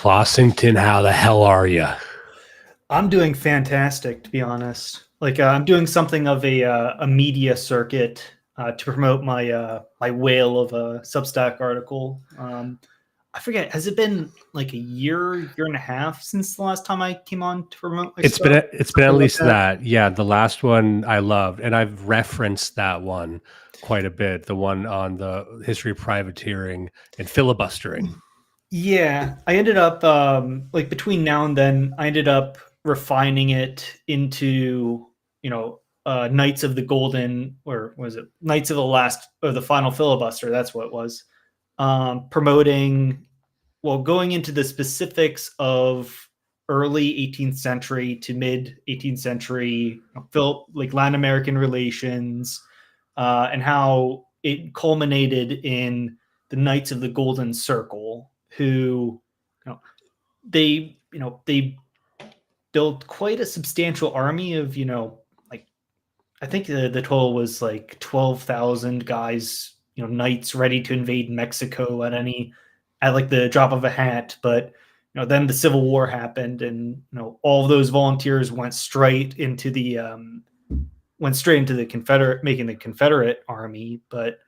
Clossington, how the hell are you? I'm doing fantastic, to be honest. I'm doing something of a media circuit to promote my whale of a Substack article. I forget, has it been like a year and a half since the last time I came on to promote my It's stuff? been at Something like least that. that. Yeah, the last one I loved, and I've referenced that one quite a bit. The one on the history of privateering and filibustering. Yeah, I ended up between now and then, I ended up refining it into Knights of the Golden, or was it Knights of the Last or the Final Filibuster? That's what it was. Promoting, well, going into the specifics of early 18th century to mid 18th century, like Latin American relations, and how it culminated in the Knights of the Golden Circle, who, they built quite a substantial army of, like I think the total was like 12,000 guys, knights ready to invade Mexico at like the drop of a hat. But then the Civil War happened, and all of those volunteers went straight into the Confederate, making the Confederate army. But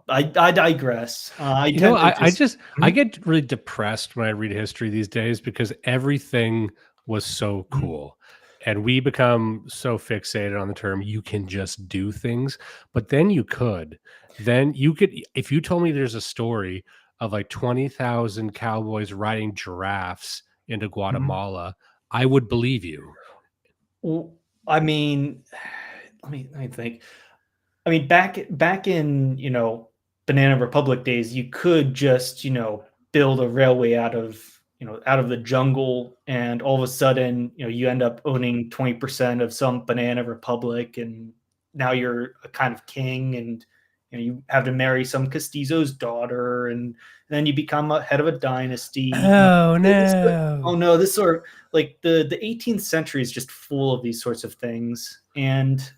I digress. I You know, tend to I just just I get really depressed when I read history these days because everything was so cool. And we become so fixated on the term you can just do things, but then you could if you told me there's a story of like 20,000 cowboys riding giraffes into Guatemala, I would believe you. Well, I mean, let me think. I mean, back in Banana Republic days, you could just build a railway out of the jungle, and all of a sudden you end up owning 20% of some Banana Republic, and now you're a kind of king, and you have to marry some castizo's daughter, and then you become a head of a dynasty. Oh Oh no. no, this sort of, like, the 18th century is just full of these sorts of things, and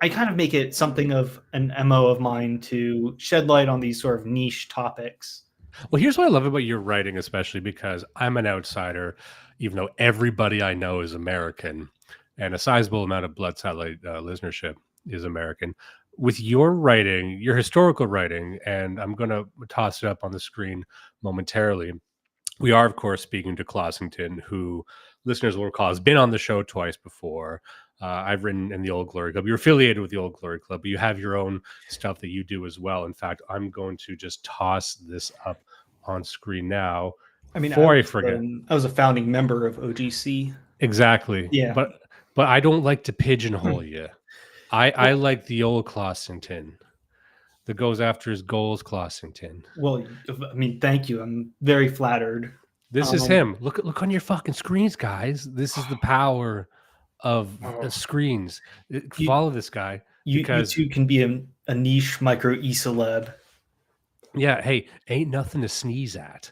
I kind of make it something of an MO of mine to shed light on these sort of niche topics. Well, here's what I love about your writing, especially because I'm an outsider, even though everybody I know is American and a sizable amount of Blood Satellite listenership is American. With your writing, your historical writing, and I'm going to toss it up on the screen momentarily. We are, of course, speaking to Clossington, who listeners will recall has been on the show twice before. I've written in the Old Glory Club. You're affiliated with the Old Glory Club, but you have your own stuff that you do as well. In fact, I'm going to just toss this up on screen now I mean, before I forget. I was a founding member of OGC. Exactly. Yeah. But I don't like to pigeonhole Hmm. you. I Well, like the old Clossington that goes after his goals, Clossington. well, I mean, thank you. I'm very flattered. This is Um, him. Look on your fucking screens, guys. This is the power of uh, screens. you Follow this guy you because too can be a niche micro e-celeb. yeah, hey, ain't nothing to sneeze at.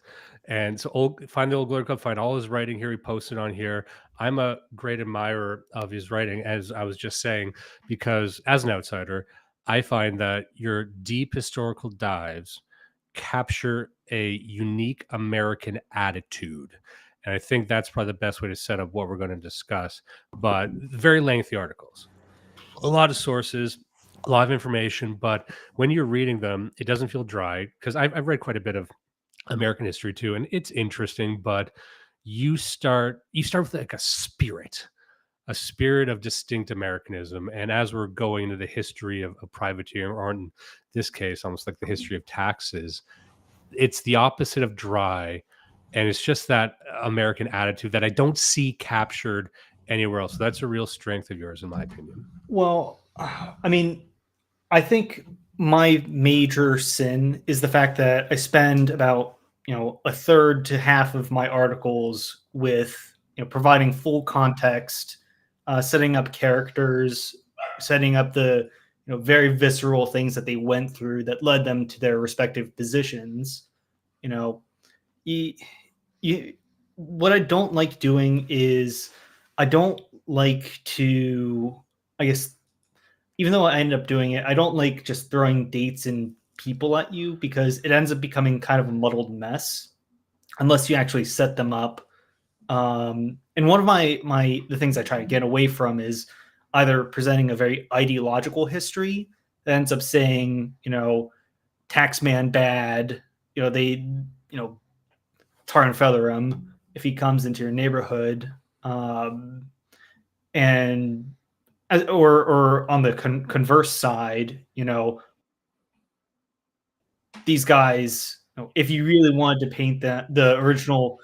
And so find the Old Glory Club, find all his writing here. He posted on here. I'm a great admirer of his writing, as I was just saying, because as an outsider, I find that your deep historical dives capture a unique American attitude. And I think that's probably the best way to set up what we're going to discuss. But very lengthy articles, a lot of sources, a lot of information. But when you're reading them, it doesn't feel dry because I've read quite a bit of American history too, and it's interesting. But you start with like a spirit of distinct Americanism. And as we're going into the history of privateering, or in this case, almost like the history of taxes, it's the opposite of dry. And it's just that American attitude that I don't see captured anywhere else. So that's a real strength of yours, in my opinion. Well, I mean, I think my major sin is the fact that I spend about a third to half of my articles with providing full context, setting up characters, setting up the very visceral things that they went through that led them to their respective positions. You know, you, you, what I don't like doing is I don't like to, I guess, even though I ended up doing it, I don't like just throwing dates and people at you, because it ends up becoming kind of a muddled mess. unless you actually set them up. And one of the things I try to get away from is either presenting a very ideological history that ends up saying, taxman bad, they, tar and feather him if he comes into your neighborhood, and or on the converse side, these guys, if you really wanted to paint the original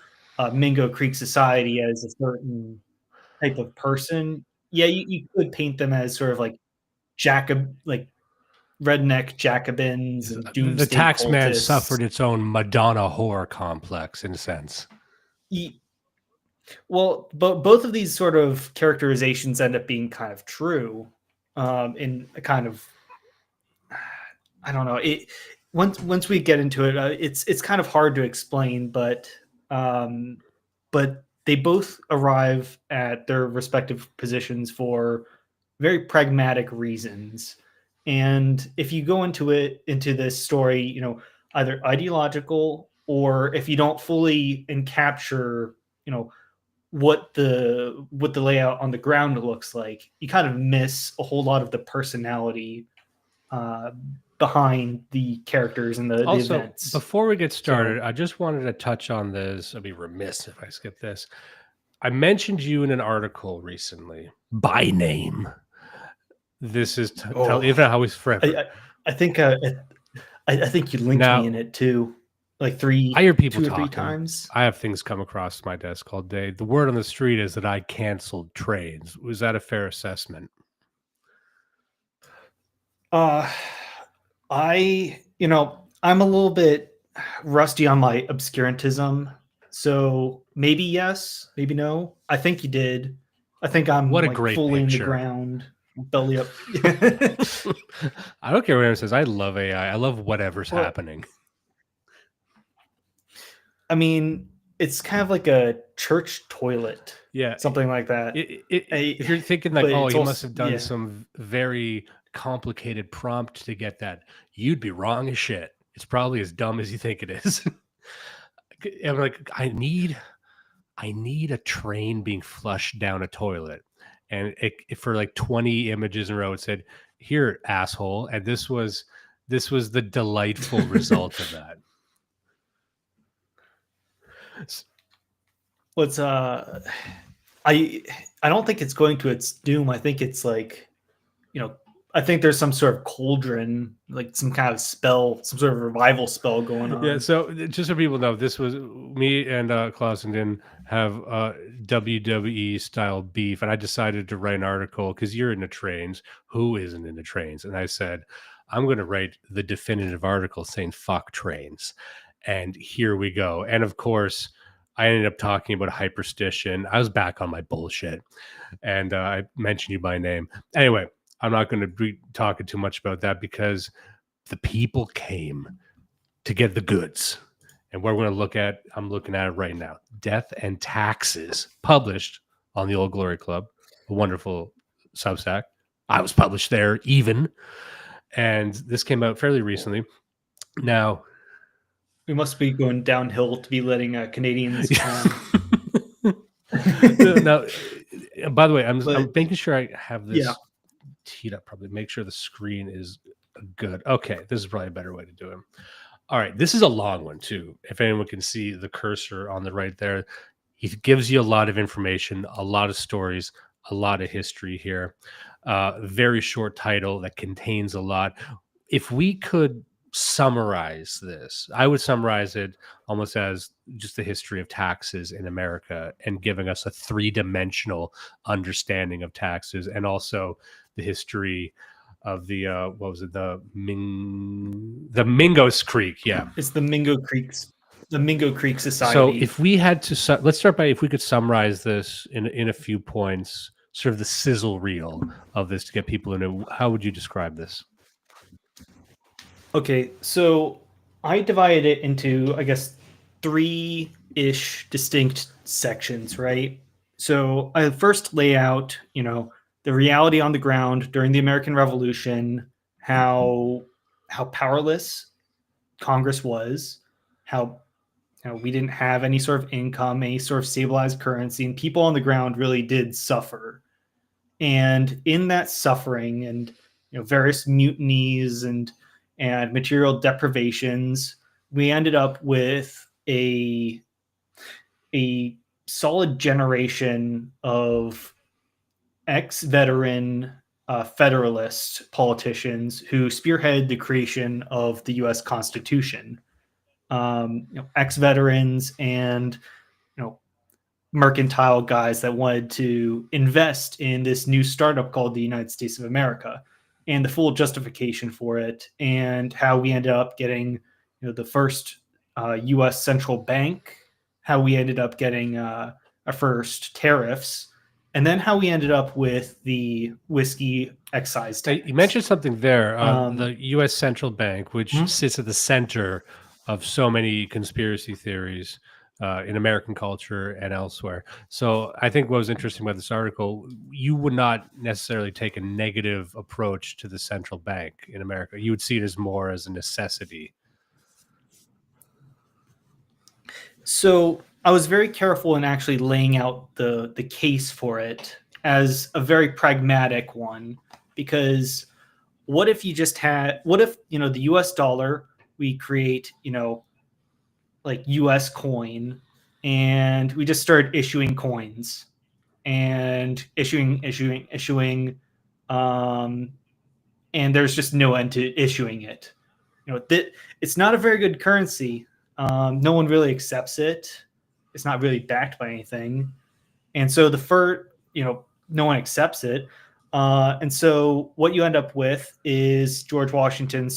Mingo Creek Society as a certain type of person, yeah, you could paint them as sort of like like redneck Jacobins and The doomsday tax man cultists. suffered its own Madonna whore complex, in a sense. Well, but both of these sort of characterizations end up being kind of true, in a kind of, I don't know. Once we get into it, it's kind of hard to explain, um, but they both arrive at their respective positions for very pragmatic reasons. And if you go into this story, either ideological, or if you don't fully encapture, what the layout on the ground looks like, you kind of miss a whole lot of the personality uh, behind the characters and the Also, events. before we get So, started, I just wanted to touch on this. I'd be remiss if I skip this. I mentioned you in an article recently by name. This is tell oh, even how he's I, forever. I, I think I think you linked me in Now, it too, like I hear people two or three talking. times. I have things come across my desk all day. The word on the street is that I canceled trains. Was that a fair assessment? Uh, I'm a little bit rusty on my obscurantism, so maybe yes, maybe no. I think you did. I think I'm What a like great fully in the picture. ground, belly up. I don't care what anyone says. I love AI. I love whatever's Well, happening. I mean, it's kind of like a church toilet, Yeah. something like that. If I, you're thinking like, but oh, it's he must also, have done yeah. some very complicated prompt to get that, you'd be wrong as shit. It's probably as dumb as you think it is. I'm like, I need a train being flushed down a toilet. And for like 20 images in a row, it said, here, asshole. And this was the delightful result of that. What's I I don't think it's going to its doom. I think it's like, you know, I think there's some sort of cauldron, like some kind of spell, some sort of revival spell going Yeah, on. so just so people know, this was me and Clossington have WWE style beef, and I decided to write an article because you're into trains. Who isn't into trains? And I said, I'm going to write the definitive article saying fuck trains. And here we go. And of course, I ended up talking about hyperstition. I was back on my bullshit, and I mentioned you by name. Anyway, I'm not going to be talking too much about that because the people came to get the goods. And what we're going to look at, I'm looking at it right now. Death and Taxes, published on the Old Glory Club, a wonderful Substack. I was published there even. And this came out fairly recently. Now, We must be going downhill to be letting Canadians on. now, by the way, I'm But making sure I have yeah, this teed up, probably make sure the screen is good. Okay, this is probably a better way to do it. All right, this is a long one too. If anyone can see the cursor on the right there, he gives you a lot of information, a lot of stories, a lot of history here. Very short title that contains a lot. If we could summarize this, I would summarize it almost as just the history of taxes in America and giving us a three-dimensional understanding of taxes, and also the history of the what was it, the Mingo's Creek, yeah. it's the Mingo Creek So Society. if we had to let's start by, if we could summarize this in a few points, sort of the sizzle reel of this to get people into, how would you describe this? Okay, so I divided it into, I guess, three-ish distinct sections, right? So I first lay out, the reality on the ground during the American Revolution, how powerless Congress was, how we didn't have any sort of income, any sort of stabilized currency, and people on the ground really did suffer. And in that suffering and various mutinies and material deprivations, we ended up with a solid generation of ex-veteran Federalist politicians who spearheaded the creation of the U.S. Constitution. Ex-veterans and mercantile guys that wanted to invest in this new startup called the United States of America, and the full justification for it, and how we ended up getting the first U.S. central bank, how we ended up getting our first tariffs, and then how we ended up with the whiskey excise tax. You mentioned something there, the U.S. Central Bank, which sits at the center of so many conspiracy theories in American culture and elsewhere. So I think what was interesting about this article, you would not necessarily take a negative approach to the central bank in America. You would see it as more as a necessity. So I was very careful in actually laying out the case for it as a very pragmatic one, because what if the US dollar, we create, like US coin, and we just start issuing coins and issuing, and there's just no end to issuing it. It's not a very good currency. No one really accepts it. It's not really backed by anything, and so no one accepts it. And so what you end up with is George Washington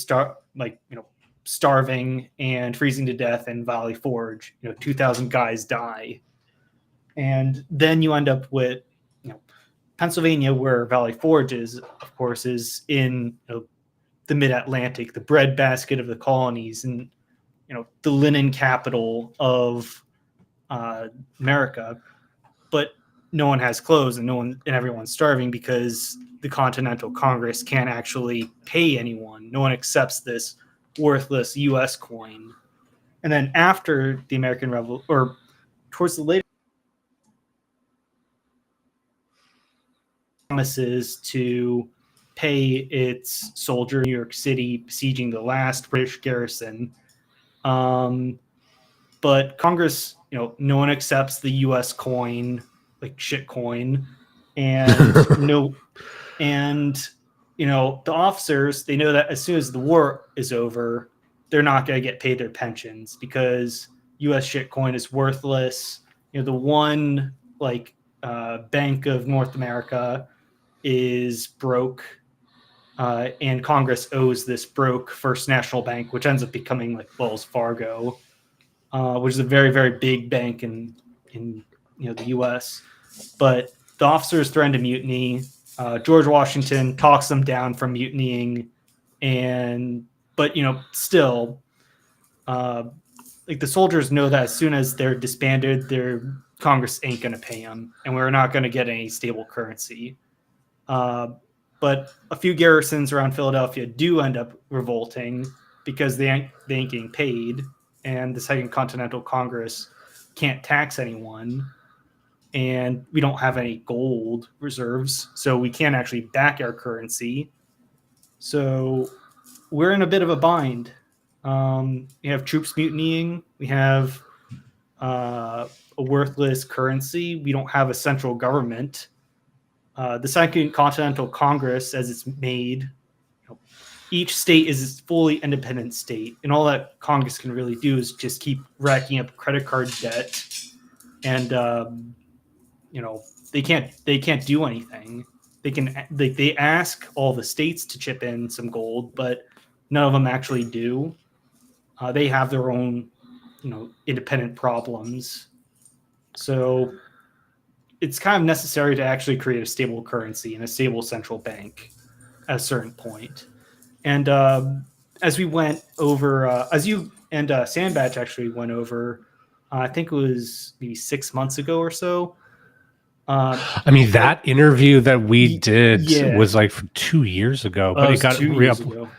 starving and freezing to death in Valley Forge. 2,000 guys die, and then you end up with Pennsylvania, where Valley Forge is, of course, is in the Mid-Atlantic, the breadbasket of the colonies, and the linen capital of America. But no one has clothes, and everyone's starving because the Continental Congress can't actually pay anyone. No one accepts this worthless U.S. coin. And then after the American Revolution, or towards the later, promises to pay its soldier in New York City besieging the last British garrison. But Congress, no one accepts the U.S. coin, like shit coin, and the officers, they know that as soon as the war is over, they're not going to get paid their pensions because U.S. shit coin is worthless. The one Bank of North America is broke, and Congress owes this broke First National Bank, which ends up becoming like Wells Fargo, which is a very, very big bank in the U.S. But the officers threaten to mutiny. George Washington talks them down from mutinying, but still, the soldiers know that as soon as they're disbanded, their Congress ain't going to pay them, and we're not going to get any stable currency. But a few garrisons around Philadelphia do end up revolting because they ain't getting paid, and the Second Continental Congress can't tax anyone, and we don't have any gold reserves, so we can't actually back our currency. So we're in a bit of a bind. We have troops mutinying. We have a worthless currency. We don't have a central government. The Second Continental Congress, as it's made, each state is a fully independent state, and all that Congress can really do is just keep racking up credit card debt, and they can't do anything. They ask all the states to chip in some gold, but none of them actually do. They have their own independent problems, so it's kind of necessary to actually create a stable currency and a stable central bank at a certain point. And as we went over, as you and Sandbatch actually went over, I think it was maybe 6 months ago or so. I mean, that interview that we did was like 2 years ago, but it got 2 years ago.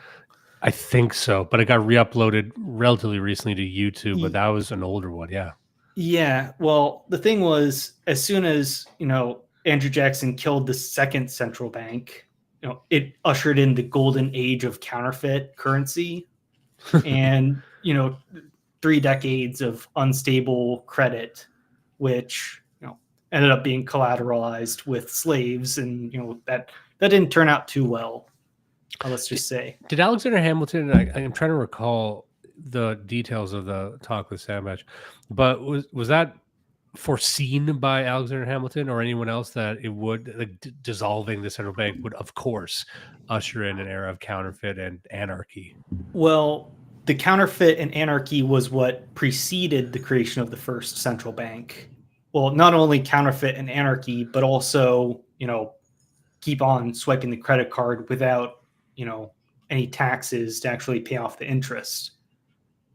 I think so, but it got re-uploaded relatively recently to YouTube, but Y- that was an older one. Yeah. Yeah. Well, the thing was, as soon as, Andrew Jackson killed the second central bank, it ushered in the golden age of counterfeit currency and, 3 decades of unstable credit, which, ended up being collateralized with slaves. And, that didn't turn out too well. Let's Did, just say. did Alexander Hamilton? I'm trying to recall the details of the talk with Sandbach, but was that foreseen by Alexander Hamilton or anyone else that it would like, dissolving the central bank would, of course, usher in an era of counterfeit and anarchy? Well, the counterfeit and anarchy was what preceded the creation of the first central bank. Well, not only counterfeit and anarchy, but also, keep on swiping the credit card without, any taxes to actually pay off the interest.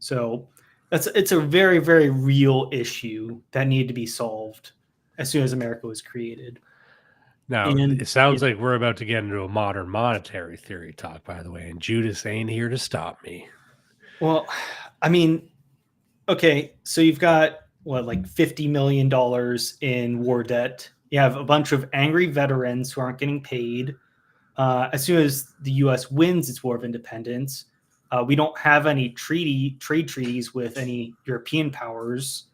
So it's a very, very real issue that needed to be solved as soon as America was created. Now, And it sounds like we're about to get into a modern monetary theory talk, by the way, and Judas ain't here to stop me. well, I mean, okay, so you've got what, like $50 million in war debt. You have a bunch of angry veterans who aren't getting paid. As soon as the U.S. wins its war of independence, we don't have any trade treaties with any European powers,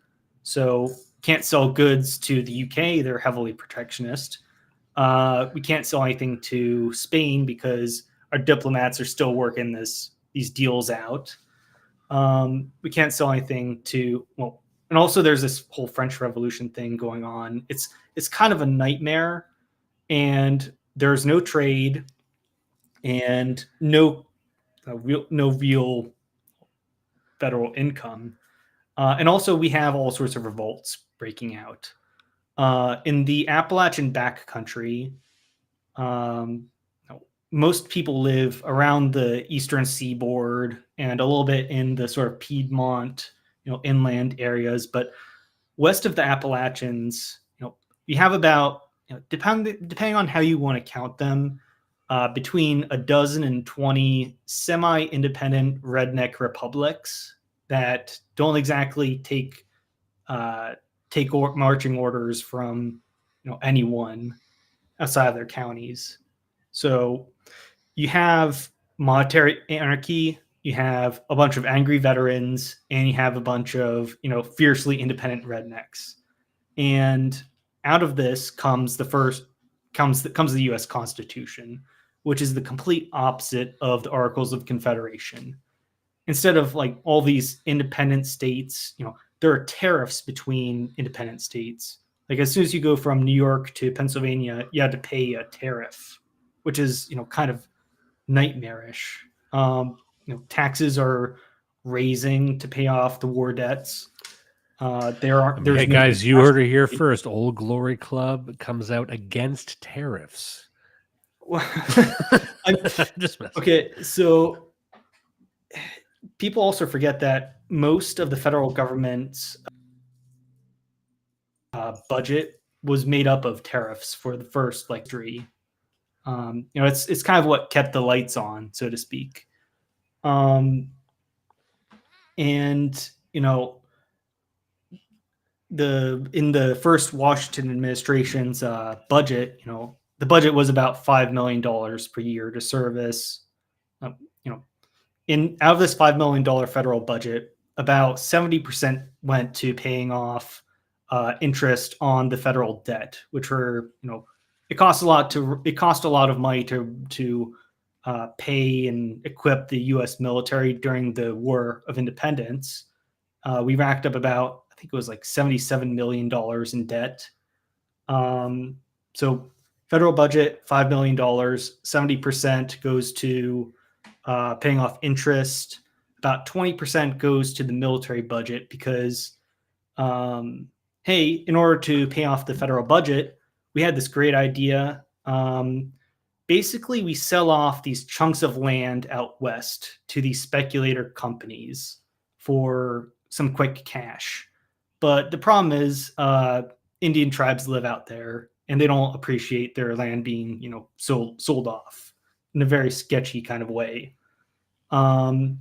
so can't sell goods to the UK. They're heavily protectionist. We can't sell anything to Spain because our diplomats are still working these deals out. We can't sell anything to, well, and also there's this whole French Revolution thing going on. It's kind of a nightmare, and there's no trade and no real federal income. And also we have all sorts of revolts breaking out in the Appalachian backcountry. Um, Most people live around the eastern seaboard and a little bit in the sort of Piedmont, inland areas. But west of the Appalachians, you have about, depending on how you want to count them, between a dozen and 20 semi-independent redneck republics that don't exactly take marching orders from, anyone outside of their counties. So you have monetary anarchy, you have a bunch of angry veterans, and you have a bunch of, fiercely independent rednecks. And out of this comes the U.S. Constitution, which is the complete opposite of the Articles of Confederation. Instead of like all these independent states, there are tariffs between independent states. Like as soon as you go from New York to Pennsylvania, you have to pay a tariff, which is, kind of nightmarish. Taxes are raising to pay off the war debts. I mean, hey There's no guys, you heard international it here trade. first. Old Glory Club comes out against tariffs. Just messing. Okay, so people also forget that most of the federal government's budget was made up of tariffs for the first like 3. It's kind of what kept the lights on, so to speak. Um, and the first Washington administration's budget, the budget was about $5 million per year to service. You know, in out of this $5 million federal budget, about 70% went to paying off interest on the federal debt, which were, it cost a lot of money to pay and equip the U.S. military during the War of Independence. We racked up about, I think it was like $77 million in debt. So federal budget, $5 million, 70% goes to paying off interest. About 20% goes to the military budget because, hey, in order to pay off the federal budget, we had this great idea. Basically, we sell off these chunks of land out west to these speculator companies for some quick cash. But the problem is, Indian tribes live out there, and they don't appreciate their land being, sold off in a very sketchy kind of way. Um,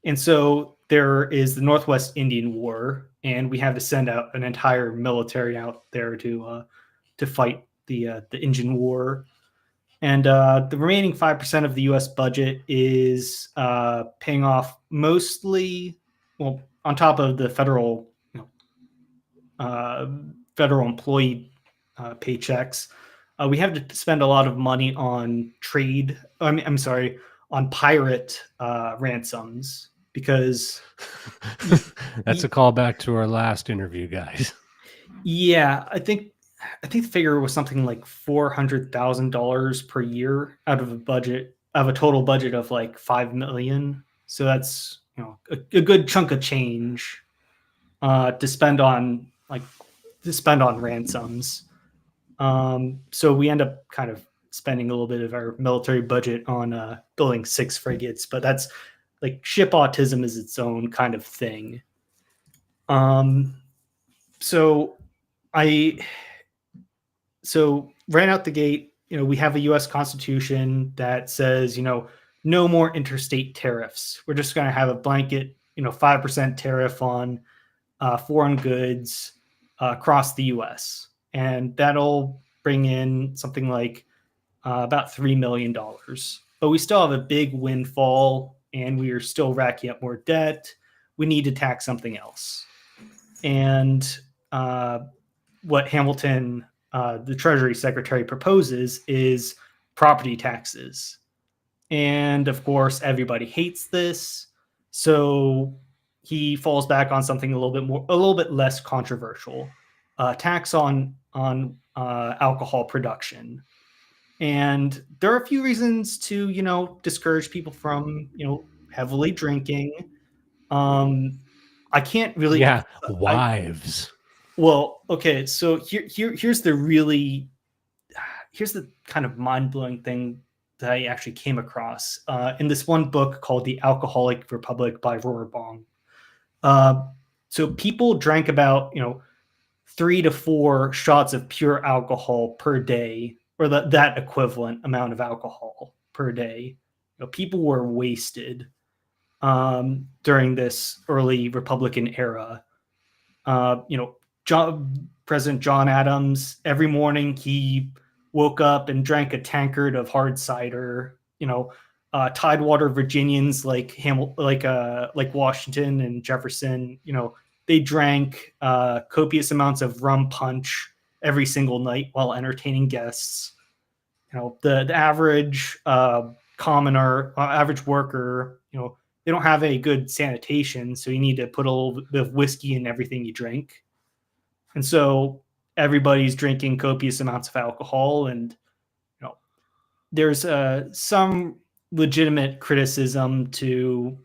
and so there is the Northwest Indian War, and we had to send out an entire military out there to fight the Indian War. And the remaining 5% of the U.S. budget is paying off mostly, well, on top of the federal employee paychecks. We have to spend a lot of money on trade. I'm sorry, on pirate ransoms because That's a callback to our last interview, guys. yeah, I think the figure was something like $400,000 per year out of a total budget of like 5 million. So that's a good chunk of change to spend on ransoms. So we end up kind of spending a little bit of our military budget on building 6 frigates, but that's like ship autism is its own kind of thing. Um, so I ran out the gate. We have a U.S. Constitution that says no more interstate tariffs. We're just going to have a blanket 5% tariff on foreign goods across the U.S. And that'll bring in something like about $3 million. But we still have a big windfall, and we are still racking up more debt. We need to tax something else. And what Hamilton, the Treasury Secretary, proposes is property taxes. And of course, everybody hates this. So he falls back on something a little bit less controversial, tax on alcohol production. And there are a few reasons to discourage people from heavily drinking. I can't really. Yeah, wives. Well, okay. So here's the kind of mind blowing thing that I actually came across in this one book called The Alcoholic Republic by Rohrbong. So people drank about 3 to 4 shots of pure alcohol per day, or that equivalent amount of alcohol per day. People were wasted during this early Republican era. President John Adams, every morning he woke up and drank a tankard of hard cider. Tidewater Virginians like Washington and Jefferson, they drank copious amounts of rum punch every single night while entertaining guests. The average commoner, average worker, they don't have a good sanitation, so you need to put a little bit of whiskey in everything you drink. And so everybody's drinking copious amounts of alcohol, and there's some legitimate criticism to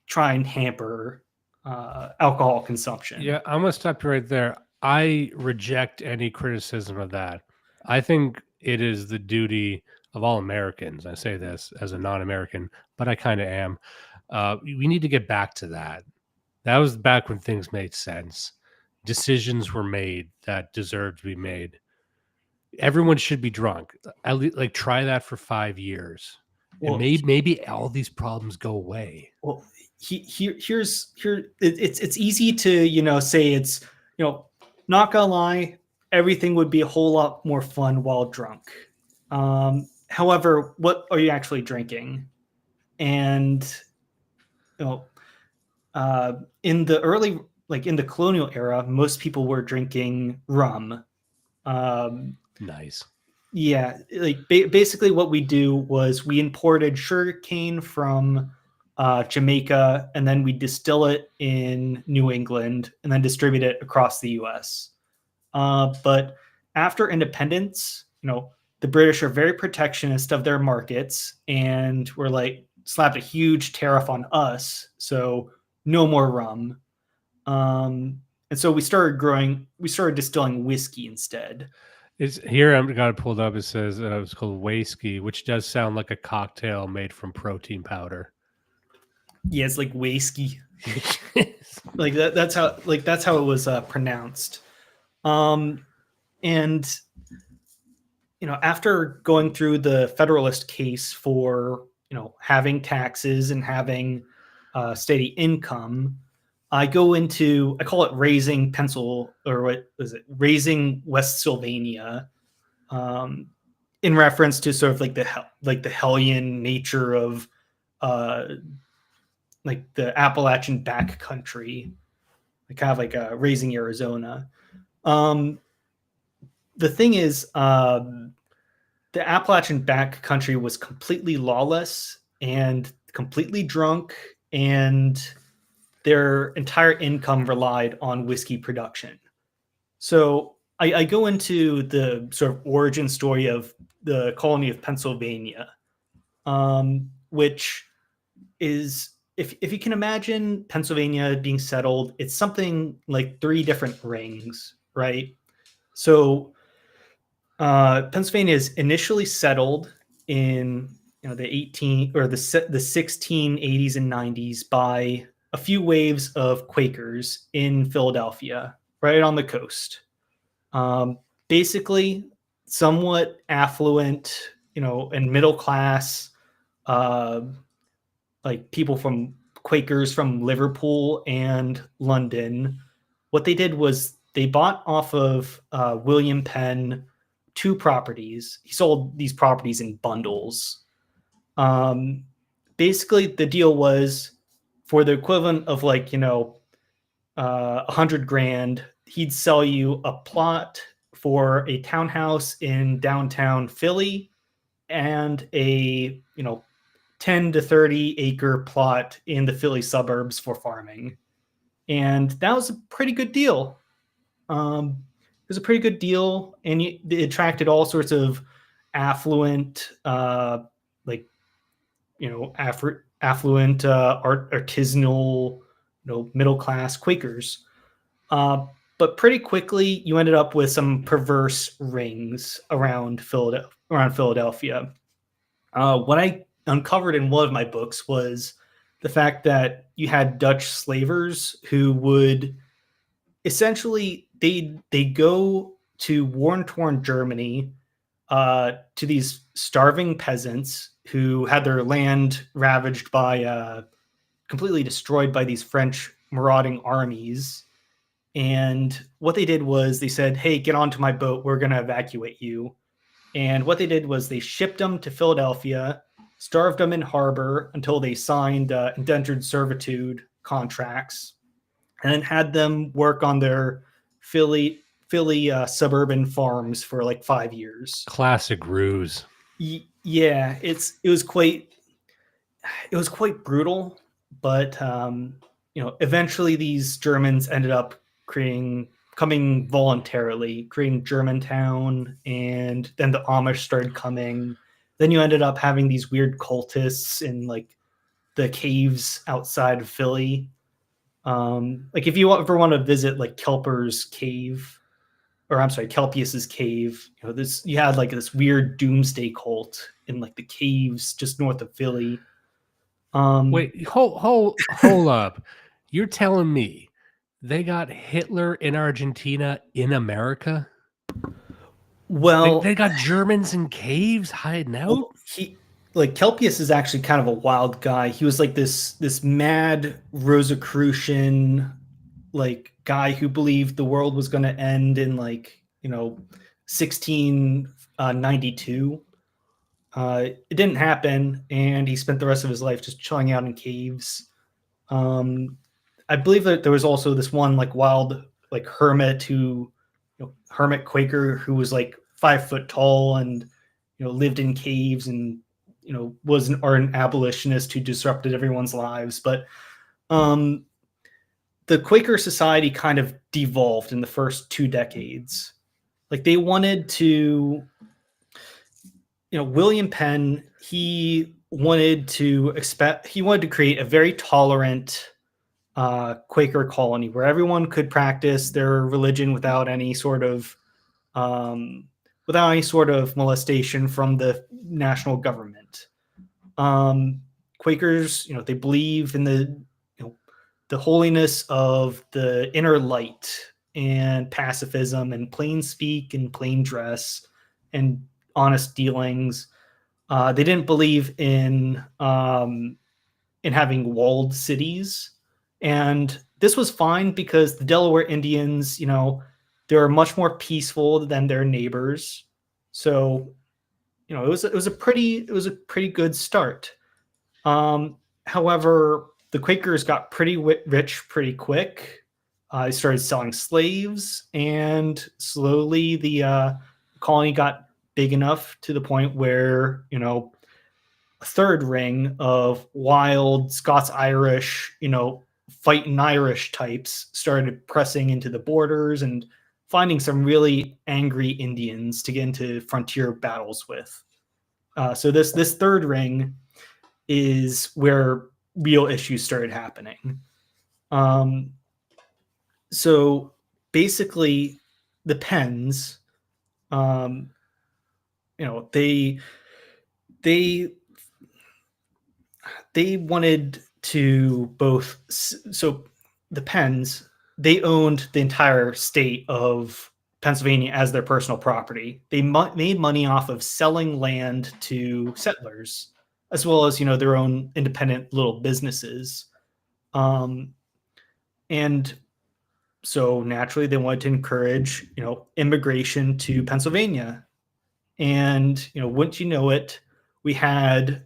try and hamper alcohol consumption. Yeah, I'm gonna stop you right there. I reject any criticism of that. I think it is the duty of all Americans. I say this as a non-American, but I kind of am. We need to get back to that. That was back when things made sense. Decisions were made that deserved to be made. Everyone should be drunk. Like try that for 5 years, and Well, maybe all these problems go away. well, it's easy to say it's not gonna lie, everything would be a whole lot more fun while drunk. However, what are you actually drinking? And in the early, like in the colonial era, most people were drinking rum. Nice. Yeah, like basically what we do was we imported sugarcane from Jamaica, and then we distill it in New England and then distribute it across the U.S. But after independence, the British are very protectionist of their markets, and we're like slapped a huge tariff on us, so no more rum. And so we started distilling whiskey instead. It's here. I've got it pulled up. It says it's called whiskey, which does sound like a cocktail made from protein powder. Yeah, it's like whiskey. Like that's how it was pronounced. And after going through the Federalist case for having taxes and having steady income, I call it raising pencil, or what is it, raising West Sylvania, um, in reference to sort of like the Hellion nature of uh, like the Appalachian backcountry, kind of like raising Arizona. Um, the thing is, the Appalachian backcountry was completely lawless and completely drunk, and their entire income relied on whiskey production. So I go into the sort of origin story of the colony of Pennsylvania, which is, if you can imagine Pennsylvania being settled, it's something like three different rings, right? So Pennsylvania is initially settled in the 1680s and 90s by a few waves of Quakers in Philadelphia, right on the coast. Basically, somewhat affluent, and middle class, uh, like people from Quakers from Liverpool and London. What they did was they bought off of William Penn two properties. He sold these properties in bundles. Um, Basically, the deal was for the equivalent of 100 grand, he'd sell you a plot for a townhouse in downtown Philly and a 10 to 30 acre plot in the Philly suburbs for farming. And that was a pretty good deal. It was a pretty good deal, and it attracted all sorts of affluent, like affluent, artisanal, middle class Quakers. Uh, but pretty quickly, you ended up with some perverse rings around Philadelphia. What I uncovered in one of my books was the fact that you had Dutch slavers who would essentially they go to war-torn Germany, to these starving peasants who had their land ravaged by completely destroyed by these French marauding armies. And what they did was they said, "Hey, get onto my boat. We're going to evacuate you." And what they did was they shipped them to Philadelphia, starved them in harbor until they signed indentured servitude contracts, and then had them work on their Philly suburban farms for like 5 years. Classic ruse. Yeah, it was quite brutal, but eventually these Germans ended up coming voluntarily, creating Germantown, and then the Amish started coming. Then you ended up having these weird cultists in like the caves outside of Philly. Like if you ever want to visit like Kelper's cave, or I'm sorry, Kelpius's cave, this you had like this weird doomsday cult in like the caves just north of Philly. Um, Wait, hold up. You're telling me they got Hitler in Argentina in America? They well, got Germans in caves hiding out? he like Kelpius is actually kind of a wild guy. He was like this mad Rosicrucian like guy who believed the world was going to end in 1692. It didn't happen, and he spent the rest of his life just chilling out in caves. Um, I believe that there was also this one like wild like hermit Quaker who was like 5 foot tall and lived in caves and was an abolitionist who disrupted everyone's lives. But um, the Quaker society kind of devolved in the first 2 decades. Like they wanted to, William Penn, he wanted to create a very tolerant Quaker colony where everyone could practice their religion without any sort of molestation from the national government. Quakers, they believe in the holiness of the inner light and pacifism and plain speak and plain dress and honest dealings. They didn't believe in having walled cities, and this was fine because the Delaware Indians, they're much more peaceful than their neighbors. So, it was a pretty good start. However, the Quakers got pretty rich pretty quick. They started selling slaves, and slowly the colony got big enough to the point where a third ring of wild Scots Irish, fighting Irish types started pressing into the borders and finding some really angry Indians to get into frontier battles with. So this third ring is where real issues started happening. Um, so basically, the Penns, um, you know, they they wanted to both. So the Penns, they owned the entire state of Pennsylvania as their personal property. They made money off of selling land to settlers, as well as their own independent little businesses. Um, and so naturally, they wanted to encourage immigration to Pennsylvania. And wouldn't you know it, we had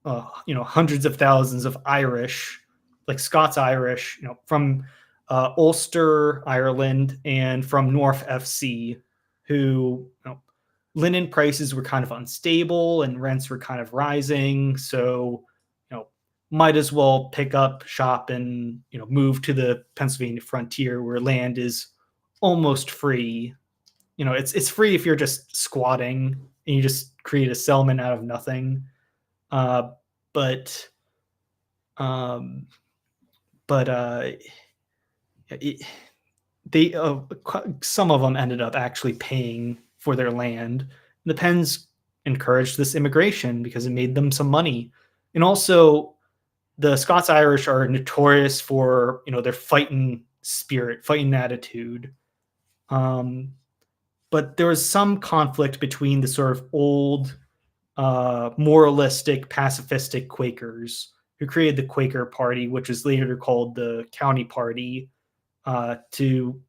hundreds of thousands of Irish, like Scots Irish, from Ulster, Ireland, and from North FC, who linen prices were kind of unstable and rents were kind of rising. So might as well pick up shop and move to the Pennsylvania frontier where land is almost free. It's free if you're just squatting and you just create a settlement out of nothing. Uh, but um, but it, they some of them ended up actually paying for their land. The Penns encouraged this immigration because it made them some money, and also the Scots Irish are notorious for their fighting spirit, fighting attitude. Um, but there was some conflict between the sort of old moralistic, pacifistic Quakers who created the Quaker Party, which was later called the County Party, to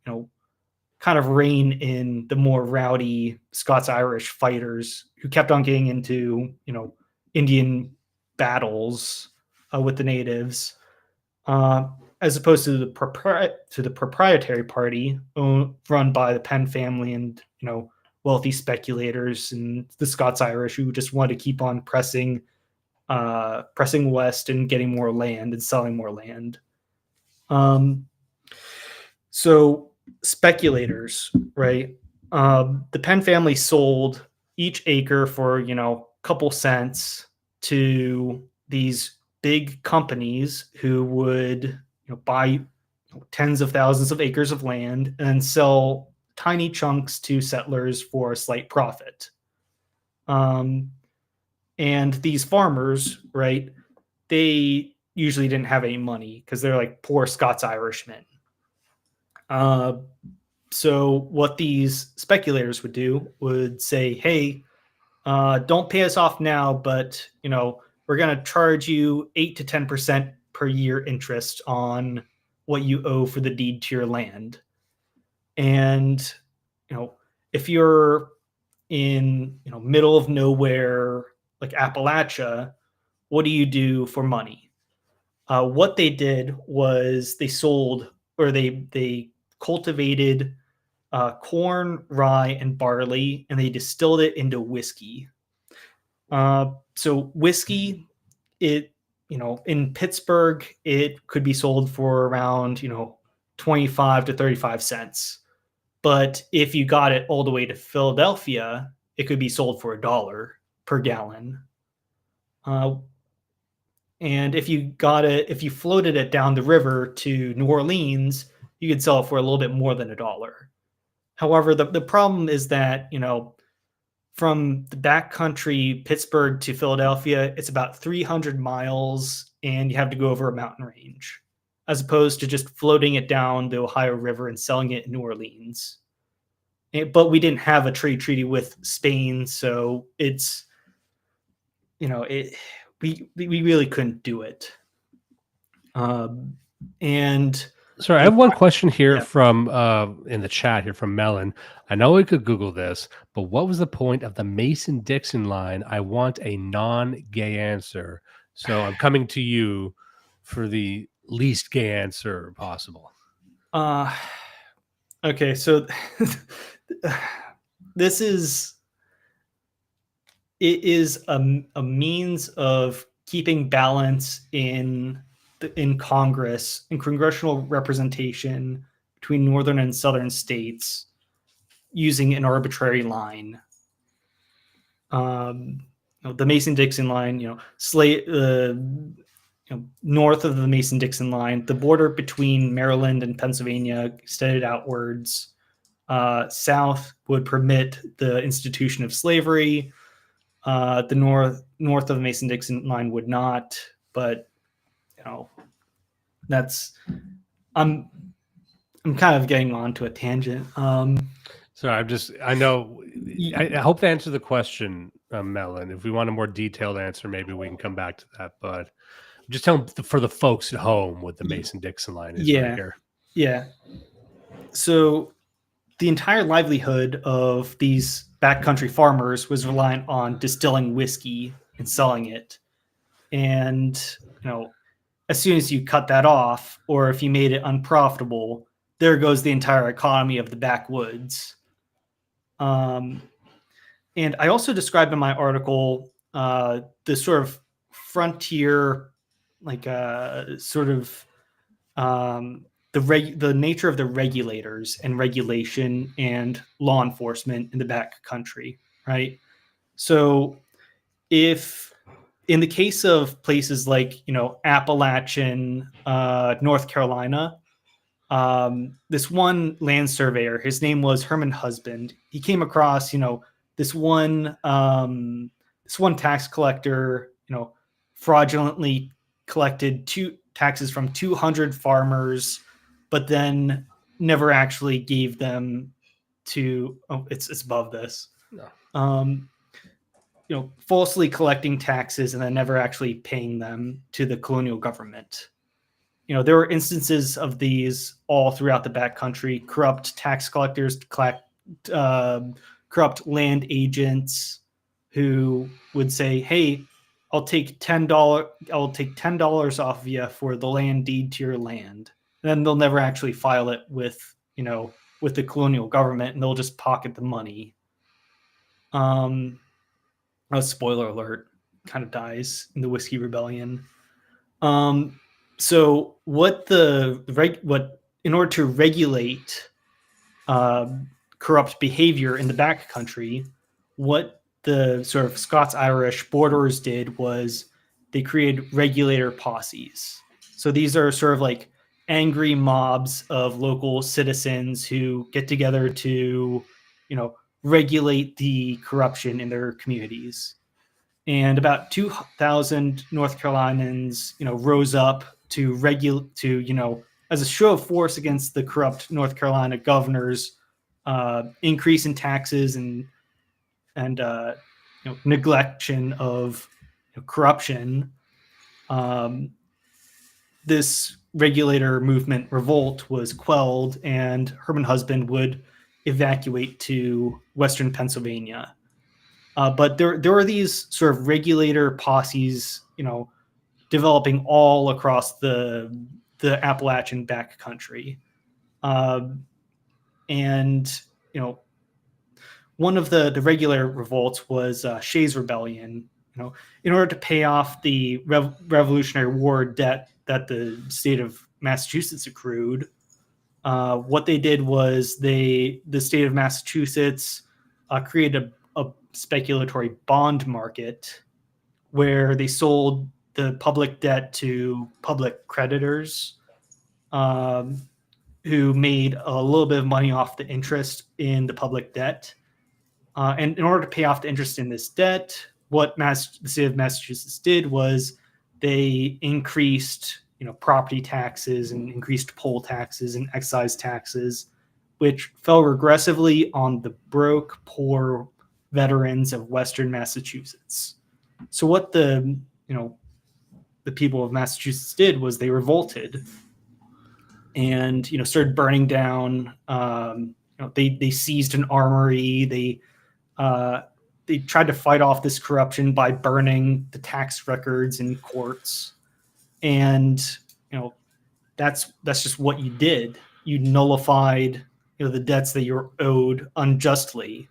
kind of rein in the more rowdy Scots Irish fighters who kept on getting into Indian battles with the natives, uh, as opposed to the proprietary party run by the Penn family and wealthy speculators and the Scots Irish who just wanted to keep on pressing west and getting more land and selling more land. So speculators, right? The Penn family sold each acre for couple cents to these big companies who would buy tens of thousands of acres of land and sell tiny chunks to settlers for a slight profit. Um, and these farmers, right? They usually didn't have any money because they're like poor Scots Irishmen. Uh, so what these speculators would do would say, "Hey, don't pay us off now, but we're going to charge you 8 to 10% per year interest on what you owe for the deed to your land." And if you're in middle of nowhere like Appalachia, what do you do for money? What they did was they sold, or they cultivated corn, rye, and barley, and they distilled it into whiskey. So whiskey, it in Pittsburgh, it could be sold for around 25 to 35 cents. But if you got it all the way to Philadelphia, it could be sold for $1 per gallon. And if you floated it down the river to New Orleans, you could sell it for a little bit more than $1. However, the problem is that, from the backcountry, Pittsburgh to Philadelphia, it's about 300 miles and you have to go over a mountain range, as opposed to just floating it down the Ohio River and selling it in New Orleans. But we didn't have a trade treaty with Spain, so we really couldn't do it. And Sorry, I you know, have one question here yeah, from in the chat here from Melon. I know we could Google this, but what was the point of the Mason Dixon line? I want a non-gay answer. So I'm coming to you for the least gay answer possible. uh, okay, so this is it is a means of keeping balance in Congress, in congressional representation between northern and southern states using an arbitrary line. The Mason-Dixon line, north of the Mason-Dixon line, the border between Maryland and Pennsylvania extended outwards. South would permit the institution of slavery. The north of the Mason-Dixon line would not, but that's I'm kind of getting onto a tangent. So I know, I hope to answer the question, Melon. If we want a more detailed answer, maybe we can come back to that. But just tell them for the folks at home what the Mason Dixon line is right Yeah, here. yeah. So the entire livelihood of these backcountry farmers was reliant on distilling whiskey and selling it. And, as soon as you cut that off, or if you made it unprofitable, there goes the entire economy of the backwoods. Um, and I also described in my article this sort of frontier, like sort of the nature of the regulators and regulation and law enforcement in the back country, right? So if in the case of places like Appalachian, North Carolina, this one land surveyor, his name was Herman Husband. He came across this one this one tax collector, fraudulently collected two taxes from 200 farmers, but then never actually gave them to. Oh, it's above this. No. Falsely collecting taxes and then never actually paying them to the colonial government. There were instances of these all throughout the backcountry. Corrupt tax collectors, corrupt land agents who would say, "Hey, I'll take $10 off of you for the land deed to your land." And then they'll never actually file it with the colonial government, and they'll just pocket the money. A spoiler alert, kind of dies in the Whiskey Rebellion. So what in order to regulate corrupt behavior in the backcountry, what the sort of Scots-Irish borderers did was they created regulator posses. So these are sort of like angry mobs of local citizens who get together to, regulate the corruption in their communities. And about 2,000 North Carolinians, rose up to as a show of force against the corrupt North Carolina governor's increase in taxes and neglection of corruption. This regulator movement revolt was quelled, and Herman Husband would evacuate to Western Pennsylvania. But there are these sort of regulator posses, developing all across the Appalachian backcountry, and one of the regular revolts was Shays' Rebellion. In order to pay off the Revolutionary War debt that the state of Massachusetts accrued, what they did was the state of Massachusetts created a speculatory bond market where they sold the public debt to public creditors, who made a little bit of money off the interest in the public debt. And in order to pay off the interest in this debt, what the state of Massachusetts did was they increased, property taxes and increased poll taxes and excise taxes, which fell regressively on the broke, poor veterans of Western Massachusetts. So what the people of Massachusetts did was they revolted and started burning down. They seized an armory. Uh, they tried to fight off this corruption by burning the tax records in courts, and that's just what you did. You nullified the debts that you're owed unjustly.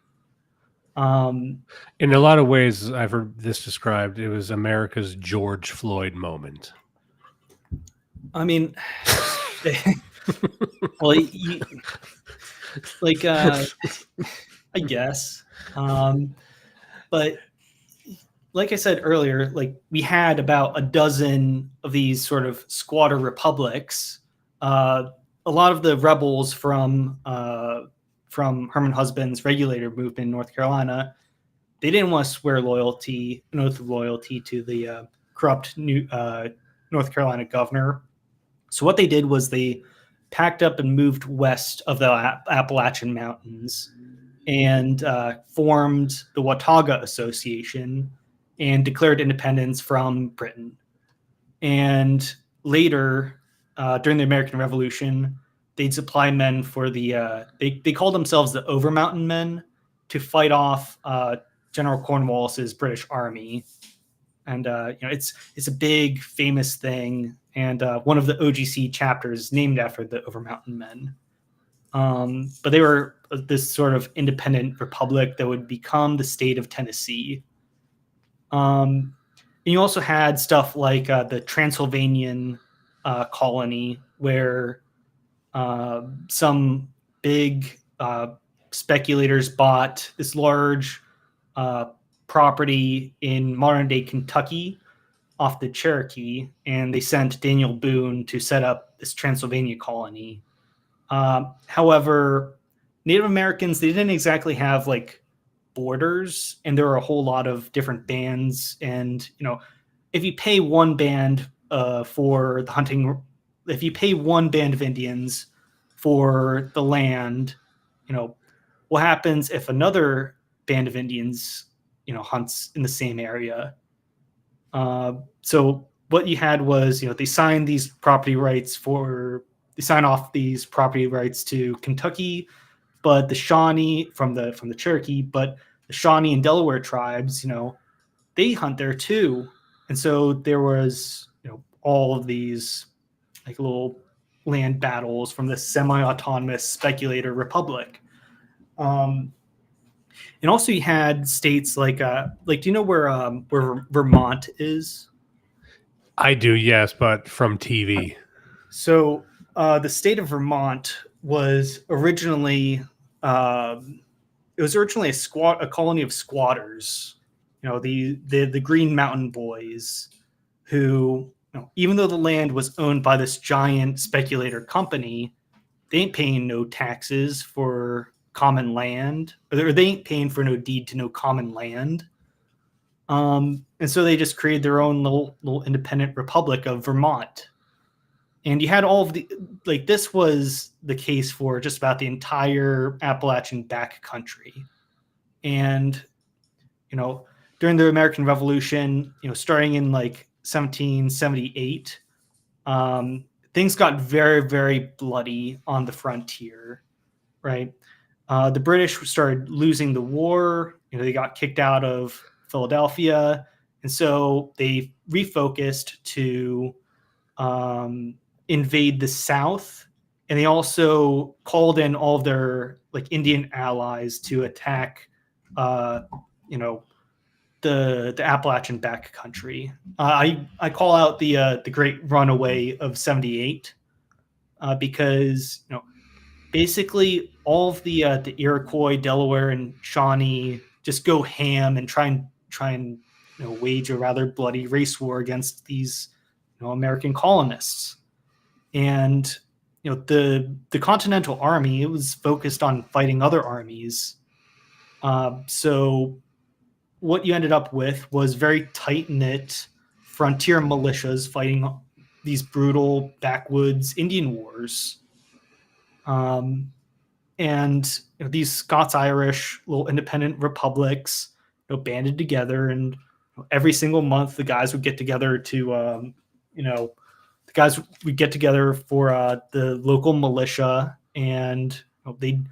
Um, In a lot of ways, I've heard this described. It was America's George Floyd moment. I mean, well, like I guess, but like I said earlier, like we had about a dozen of these sort of squatter republics. A lot of the rebels from Herman Husband's regulator movement in North Carolina, they didn't want to swear an oath of loyalty to the corrupt North Carolina governor. So what they did was they packed up and moved west of the Appalachian Mountains and formed the Watauga Association and declared independence from Britain. And later, during the American Revolution, they'd supply men for they called themselves the Overmountain Men to fight off General Cornwallis's British army. And it's a big famous thing, and one of the OGC chapters named after the Overmountain Men. But they were this sort of independent republic that would become the state of Tennessee. And you also had stuff like the Transylvanian colony, where some big speculators bought this large property in modern day Kentucky off the Cherokee, and they sent Daniel Boone to set up this Transylvania colony. However, Native Americans, they didn't exactly have like borders, and there were a whole lot of different bands. And if you pay one band for the hunting, if you pay one band of Indians for the land, what happens if another band of Indians hunts in the same area? So what you had was they signed these property rights they sign off these property rights to Kentucky, but the Shawnee from the Cherokee, but the Shawnee and Delaware tribes, they hunt there too. And so there was all of these like little land battles from the semi-autonomous speculator republic. And also you had states like do you know where Vermont is? I do, yes, but from TV. So the state of Vermont was originally a colony of squatters. The Green Mountain Boys, who even though the land was owned by this giant speculator company, they ain't paying no taxes for common land, or they ain't paying for no deed to no common land. And so they just created their own little independent republic of Vermont. And you had all of this was the case for just about the entire Appalachian backcountry. And, during the American Revolution, starting in like 1778, things got very, very bloody on the frontier, right? The British started losing the war. They got kicked out of Philadelphia. And so they refocused to invade the South. And they also called in all of their like Indian allies to attack, the Appalachian backcountry. I call out the Great Runaway of '78 because basically all of the Iroquois, Delaware, and Shawnee just go ham and try and wage a rather bloody race war against these American colonists. And the Continental Army, it was focused on fighting other armies. So what you ended up with was very tight-knit frontier militias fighting these brutal backwoods Indian wars. And these Scots-Irish little independent republics banded together, and every single month the guys would get together to you know the guys would get together for the local militia, and they'd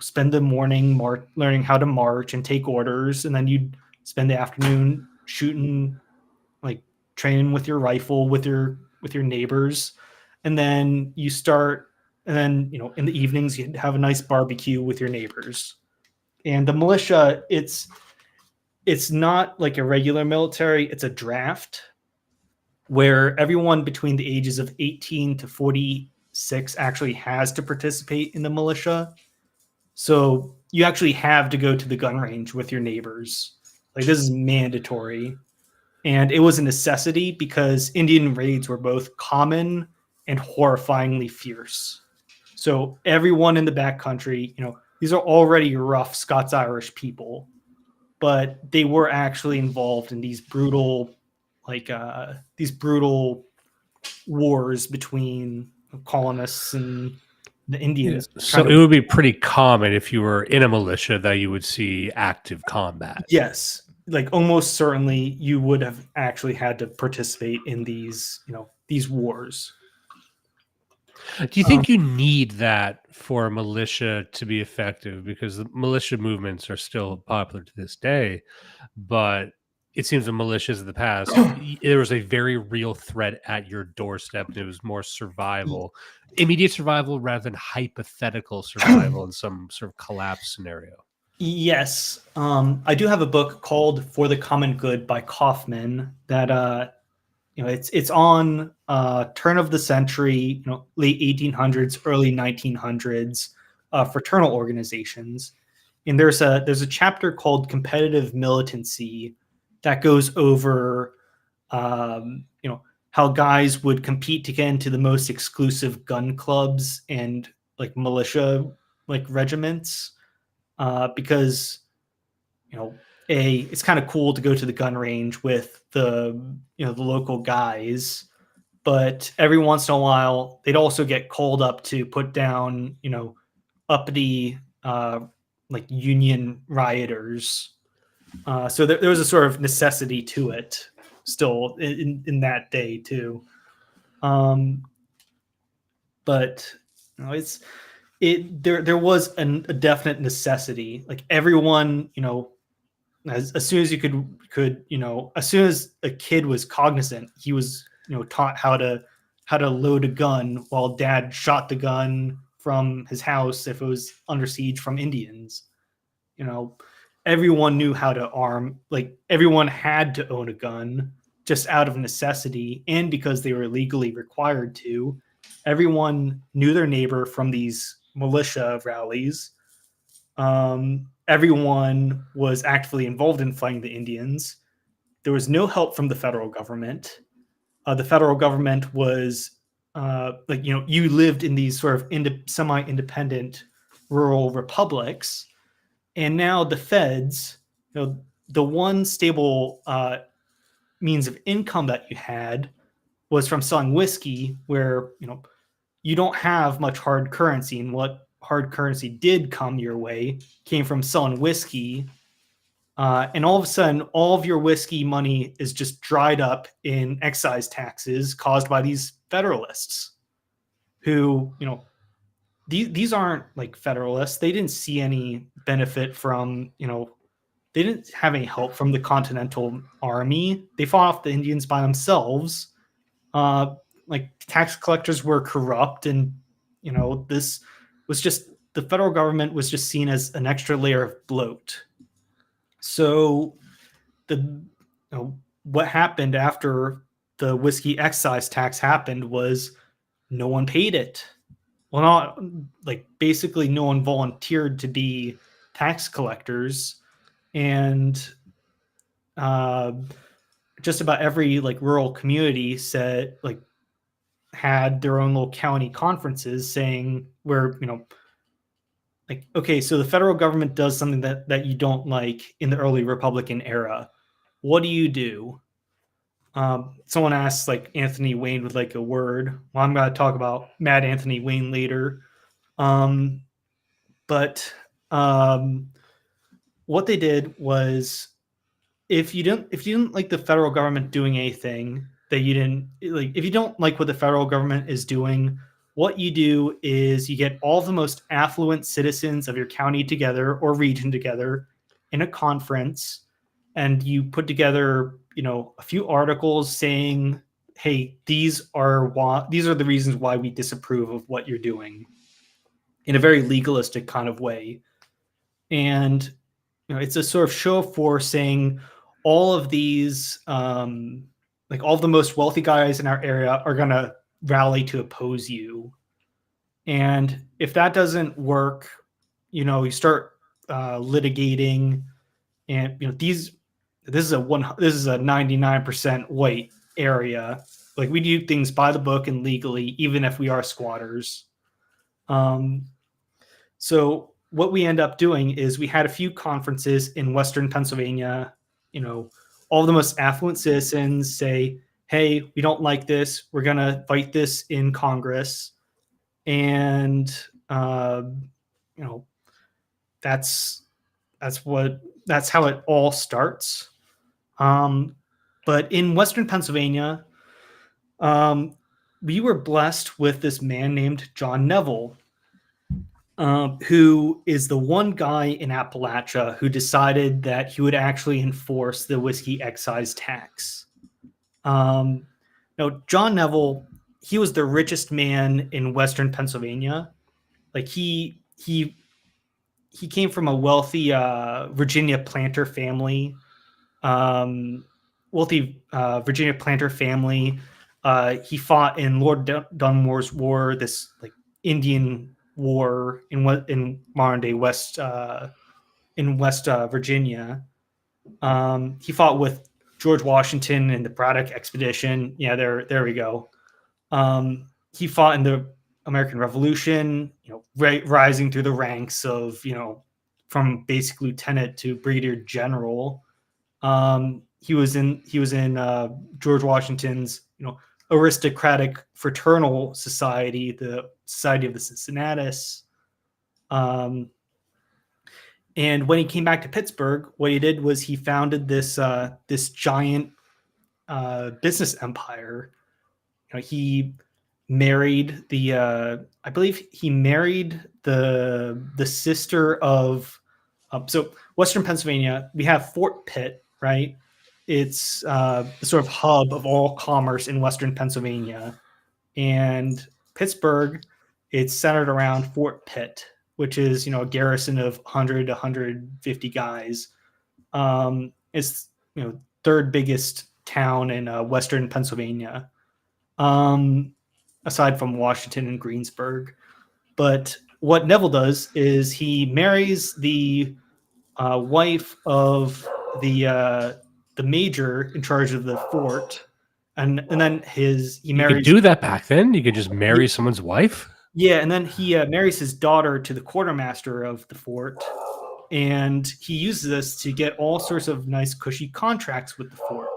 spend the morning learning how to march and take orders, and then you'd spend the afternoon shooting, like training with your rifle with your neighbors, and then you start, and then in the evenings you'd have a nice barbecue with your neighbors. And the militia, it's not like a regular military, it's a draft where everyone between the ages of 18 to 46 actually has to participate in the militia. So you actually have to go to the gun range with your neighbors. Like, this is mandatory. And it was a necessity because Indian raids were both common and horrifyingly fierce. So everyone in the backcountry, these are already rough Scots-Irish people, but they were actually involved in these brutal, these brutal wars between colonists and the Yeah. Indians So trying it to. would be pretty common if you were in a militia that you would see active combat. Yes, like almost certainly you would have actually had to participate in these wars. Do you Um, think you need that for a militia to be effective? Because the militia movements are still popular to this day, but it seems the militias of the past, there was a very real threat at your doorstep, and it was more survival, immediate survival rather than hypothetical survival in some sort of collapse scenario. yes, I do have a book called "For the Common Good" by Kaufman that it's on turn of the century, late 1800s, early 1900s, fraternal organizations. And there's a chapter called competitive militancy that goes over how guys would compete to get into the most exclusive gun clubs and like militia like regiments, because you know it's kind of cool to go to the gun range with the local guys, but every once in a while they'd also get called up to put down uppity like union rioters. So there was a sort of necessity to it still in that day too. Um, but it's there was a definite necessity. Like everyone, as soon as you could as soon as a kid was cognizant, he was taught how to load a gun while dad shot the gun from his house if it was under siege from Indians. you know Everyone knew how to arm, like everyone had to own a gun just out of necessity and because they were legally required to. Everyone knew their neighbor from these militia rallies. Everyone was actively involved in fighting the Indians. There was no help from the federal government. The federal government was you lived in these sort of semi-independent rural republics, and now the feds, the one stable means of income that you had was from selling whiskey, where you don't have much hard currency, and what hard currency did come your way came from selling whiskey. And all of a sudden, all of your whiskey money is just dried up in excise taxes caused by these federalists who, these aren't like federalists. They didn't see any benefit from, they didn't have any help from the Continental Army. They fought off the Indians by themselves. Uh, like tax collectors were corrupt, and this was just, the federal government was just seen as an extra layer of bloat. So what happened after the whiskey excise tax happened was no one paid it. Well, not like, basically no one volunteered to be tax collectors, and uh, just about every like rural community said, like, had their own little county conferences saying, where like, okay, so the federal government does something that you don't like in the early Republican era. What do you do? Someone asked like Anthony Wayne with like a word. Well, I'm going to talk about Mad Anthony Wayne later. Um, but what they did was if you didn't like the federal government doing anything that you didn't like, if you don't like what the federal government is doing, what you do is you get all the most affluent citizens of your county together or region together in a conference, and you put together, a few articles saying, hey, these are the reasons why we disapprove of what you're doing, in a very legalistic kind of way. And it's a sort of show of force saying all of these, like all of the most wealthy guys in our area are going to rally to oppose you. And if that doesn't work, you start litigating, and this is a 99% white area. Like, we do things by the book and legally, even if we are squatters. Um, so what we end up doing is we had a few conferences in Western Pennsylvania. All the most affluent citizens say, "Hey, we don't like this. We're gonna fight this in Congress," and uh, you know that's that's how it all starts. Um, but in Western Pennsylvania, um, we were blessed with this man named John Neville, who is the one guy in Appalachia who decided that he would actually enforce the whiskey excise tax. Um, now, John Neville, he was the richest man in Western Pennsylvania. Like, he came from a wealthy Virginia planter family. Wealthy Virginia planter family. He fought in Lord Dunmore's War, this like Indian war in modern day West Virginia. He fought with George Washington in the Braddock expedition. Yeah, there we go. He fought in the American Revolution. Rising through the ranks of from basic lieutenant to brigadier general. He was in George Washington's aristocratic fraternal society, the Society of the Cincinnatus. And when he came back to Pittsburgh, what he did was he founded this giant business empire. He married I believe he married the sister of. So Western Pennsylvania, we have Fort Pitt, right? It's the sort of hub of all commerce in Western Pennsylvania, and Pittsburgh, it's centered around Fort Pitt, which is a garrison of 100 to 150 guys. It's third biggest town in Western Pennsylvania, aside from Washington and Greensburg. But what Neville does is he marries the wife of the major in charge of the fort, and then he You could marries. do that back then. You could just marry someone's wife. Yeah, and then he marries his daughter to the quartermaster of the fort, and he uses this to get all sorts of nice, cushy contracts with the fort.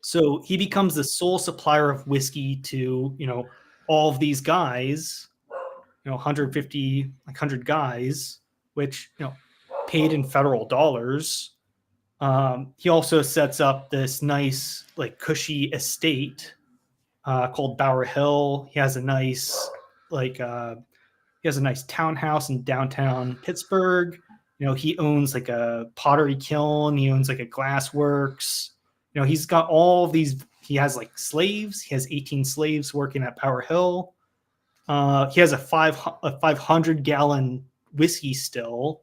So he becomes the sole supplier of whiskey to all of these guys, 150, like 100 guys, which paid in federal dollars. He also sets up this nice, like, cushy estate called Bower Hill. He has a nice townhouse in downtown Pittsburgh. He owns like a pottery kiln. He owns like a glass works. He's got all these. He has like slaves. He has 18 slaves working at Bower Hill. He has a 500-gallon whiskey still.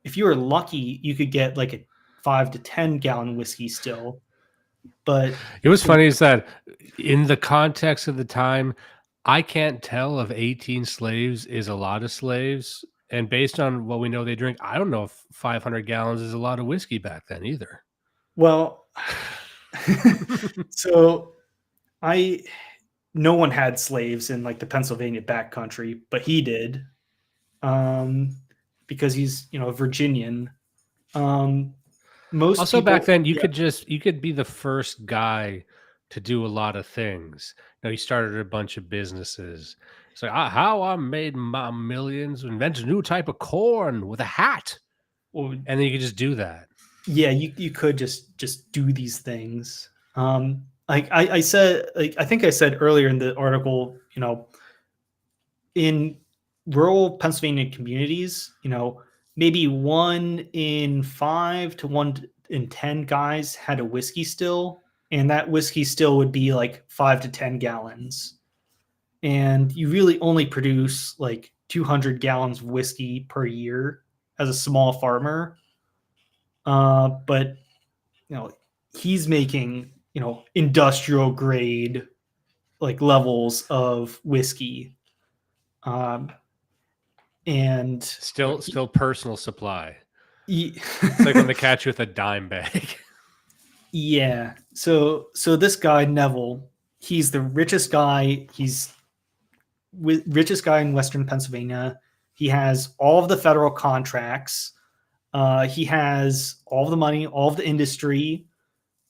If you were lucky, you could get like a 5 to 10-gallon whiskey still. But It was funny is that in the context of the time, I can't tell if 18 slaves is a lot of slaves. And based on what we know they drink, I don't know if 500 gallons is a lot of whiskey back then either. well, so no one had slaves in like the Pennsylvania backcountry, but he did, because he's a Virginian. Most Also, people, back then, you could be the first guy to do a lot of things. He started a bunch of businesses. It's like, how I made my millions, invented a new type of corn with a hat. well, And then you could just do that. yeah, you could just do these things. Like I said, like I think I said earlier in the article, in rural Pennsylvania communities, maybe 1 in 5 to 1 in 10 guys had a whiskey still, and that whiskey still would be like 5 to 10 gallons. And you really only produce like 200 gallons of whiskey per year as a small farmer. But you know, he's making industrial grade like levels of whiskey, um, and Still personal supply. he, It's like when they catch you with a dime bag. yeah. So this guy Neville, he's the richest guy. He's richest guy in Western Pennsylvania. He has all of the federal contracts. He has all of the money, all of the industry.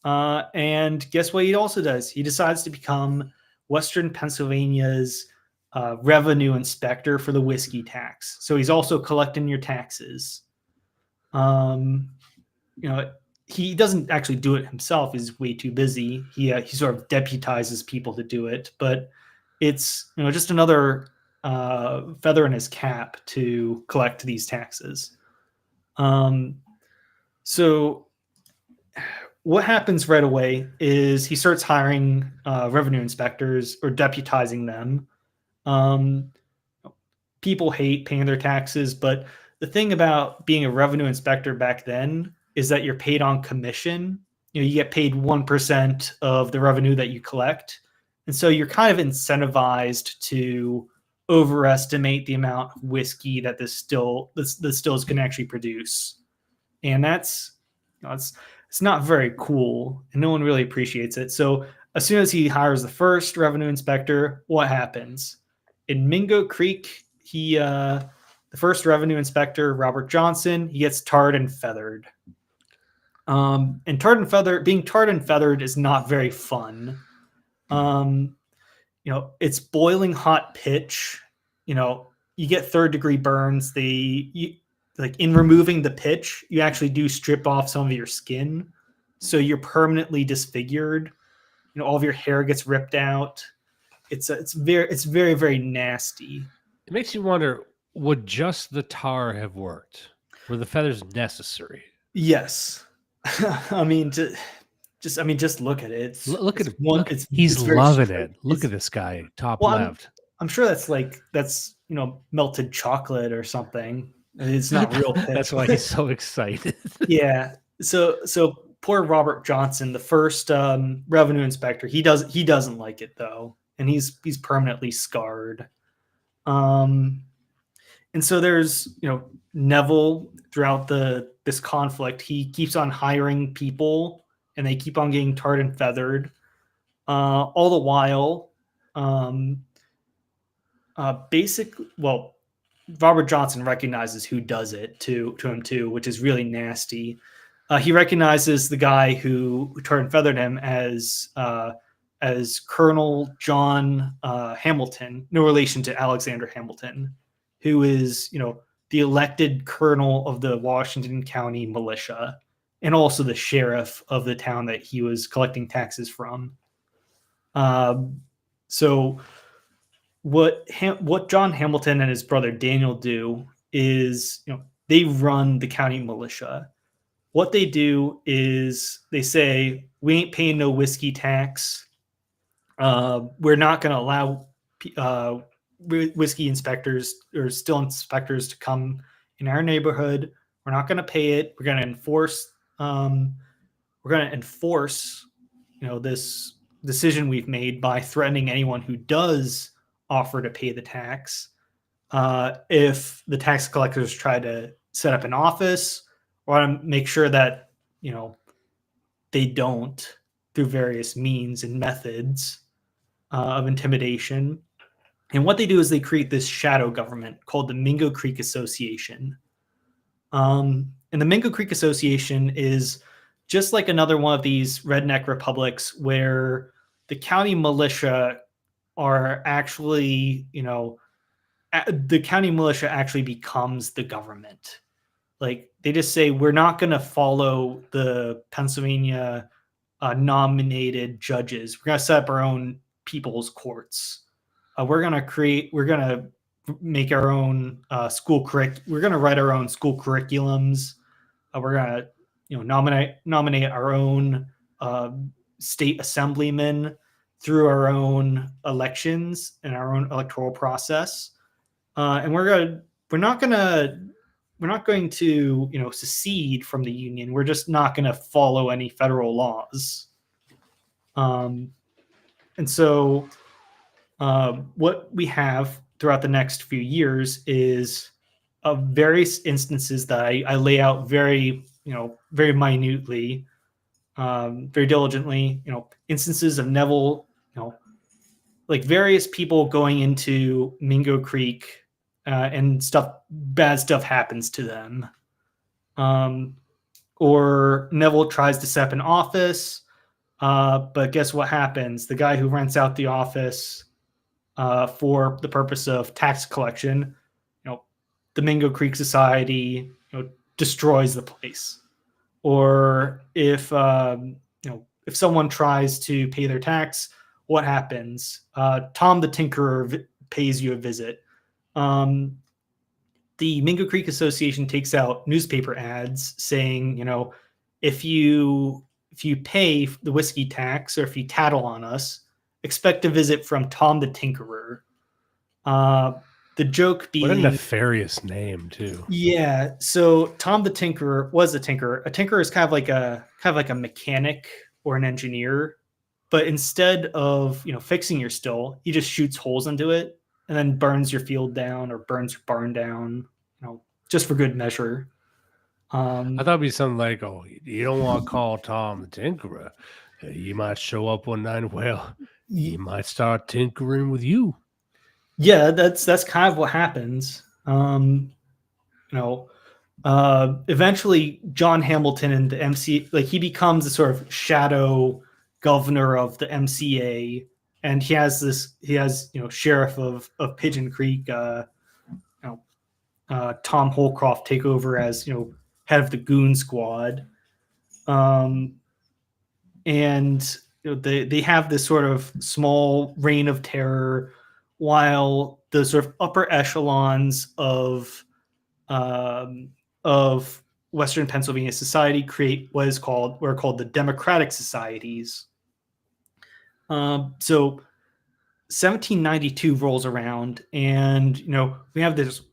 And guess what he also does? He decides to become Western Pennsylvania's revenue inspector for the whiskey tax. So he's also collecting your taxes. Um, you know, he doesn't actually do it himself. He's way too busy. He sort of deputizes people to do it, but it's just another feather in his cap to collect these taxes. Um, so what happens right away is he starts hiring revenue inspectors or deputizing them. Um, People hate paying their taxes, but the thing about being a revenue inspector back then is that you're paid on commission. You get paid 1% of the revenue that you collect. And so you're kind of incentivized to overestimate the amount of whiskey that the stills can actually produce. And it's not very cool, and no one really appreciates it. So as soon as he hires the first revenue inspector, what happens? In Mingo Creek, the first revenue inspector, Robert Johnson, he gets tarred and feathered. And being tarred and feathered is not very fun. Um, it's boiling hot pitch. You get third-degree burns. Like in removing the pitch, you actually do strip off some of your skin, so you're permanently disfigured. All of your hair gets ripped out. It's very very nasty. It makes you wonder, would just the tar have worked? Were the feathers necessary? Yes, I mean, just look at it. Look at It's him. one. Look, It's he's very loving straight. it. Look at this guy, top Well, left. I'm sure that's melted chocolate or something. It's not real pitch. That's why he's so excited. Yeah. So poor Robert Johnson, the first revenue inspector, he doesn't like it though, and he's permanently scarred. Um, and so there's Neville throughout this conflict. He keeps on hiring people, and they keep on getting tarred and feathered. All the while, well, Robert Johnson recognizes who does it to him too, which is really nasty. He recognizes the guy who tarred and feathered him as Colonel John Hamilton, no relation to Alexander Hamilton, who is the elected colonel of the Washington County militia and also the sheriff of the town that he was collecting taxes from. So what John Hamilton and his brother Daniel do is they run the county militia. What they do is they say, we ain't paying no whiskey tax. We're not going to allow whiskey inspectors or still inspectors to come in our neighborhood. We're not going to pay it. We're going to enforce. This decision we've made by threatening anyone who does offer to pay the tax. If the tax collectors try to set up an office, or to make sure that they don't through various means and methods of intimidation. And what they do is they create this shadow government called the Mingo Creek Association. And the Mingo Creek Association is just like another one of these redneck republics where the county militia are actually, the county militia actually becomes the government. Like they just say we're not going to follow the Pennsylvania nominated judges. We're going to set up our own people's courts. We're going to make our own we're going to write our own school curriculums. We're going to, nominate our own uh, state assemblymen through our own elections and our own electoral process. And we're not going to secede from the union. We're just not going to follow any federal laws. And so what we have throughout the next few years is various instances that I lay out very minutely, very diligently, instances of Neville, like various people going into Mingo Creek and bad stuff happens to them. Or Neville tries to set up an office, but guess what happens? The guy who rents out the office for the purpose of tax collection, the Mingo Creek Society, destroys the place. Or if someone tries to pay their tax, what happens? Tom the Tinkerer pays you a visit. The Mingo Creek Association takes out newspaper ads saying, if you pay the whiskey tax or if you tattle on us, expect a visit from Tom the Tinkerer. The joke What a being, nefarious name, too. yeah. So Tom the Tinkerer was a tinkerer. A tinkerer is kind of like a mechanic or an engineer, but instead of fixing your still, he just shoots holes into it and then burns your field down or burns your barn down, just for good measure. I thought it'd be something like, "Oh, you don't want to call Tom the Tinkerer. He might show up one night. Well, he might start tinkering with you." Yeah, that's kind of what happens. Eventually John Hamilton and the MC, like he becomes a sort of shadow governor of the MCA, and he has sheriff of Pigeon Creek, Tom Holcroft take over as head of the goon squad, and they have this sort of small reign of terror while the sort of upper echelons of Western Pennsylvania society create what are called the democratic societies. So 1792 rolls around, and we have this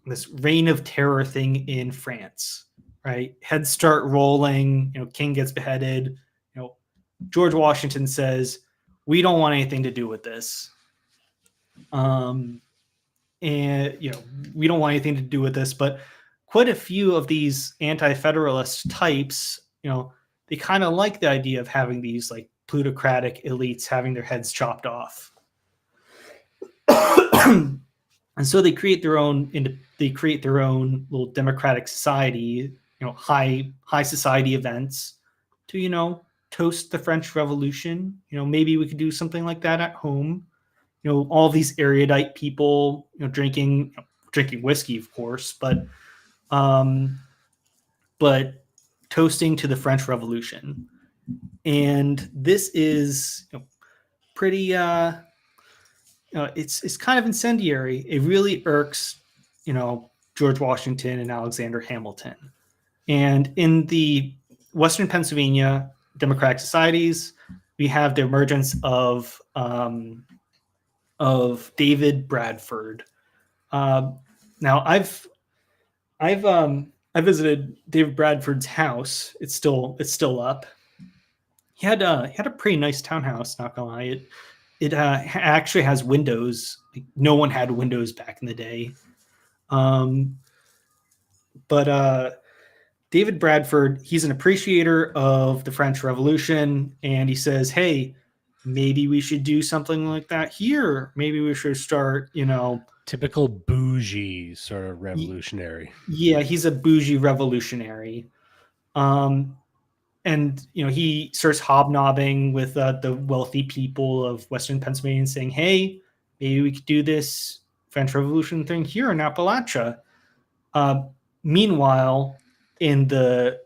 reign of terror thing in France, right? Heads start rolling. King gets beheaded. George Washington says, "We don't want anything to do with this." And we don't want anything to do with this, but quite a few of these anti-federalist types, they kind of like the idea of having these like plutocratic elites having their heads chopped off. And so they create their own little democratic society, high society events to toast the French Revolution. Maybe we could do something like that at home. All these erudite people, drinking whiskey, of course, but toasting to the French Revolution. And this is pretty it's kind of incendiary. It really irks George Washington and Alexander Hamilton. And in the Western Pennsylvania democratic societies, we have the emergence of David Bradford. Now I've visited David Bradford's house. It's still up. He had a pretty nice townhouse. Not gonna lie, it actually has windows. Like, no one had windows back in the day. But David Bradford, he's an appreciator of the French Revolution, and he says, "Hey, maybe we should do something like that here. Maybe we should start, Typical bougie sort of revolutionary. Yeah, he's a bougie revolutionary. And he starts hobnobbing with the wealthy people of Western Pennsylvania and saying, "Hey, maybe we could do this French Revolution thing here in Appalachia." Meanwhile, in the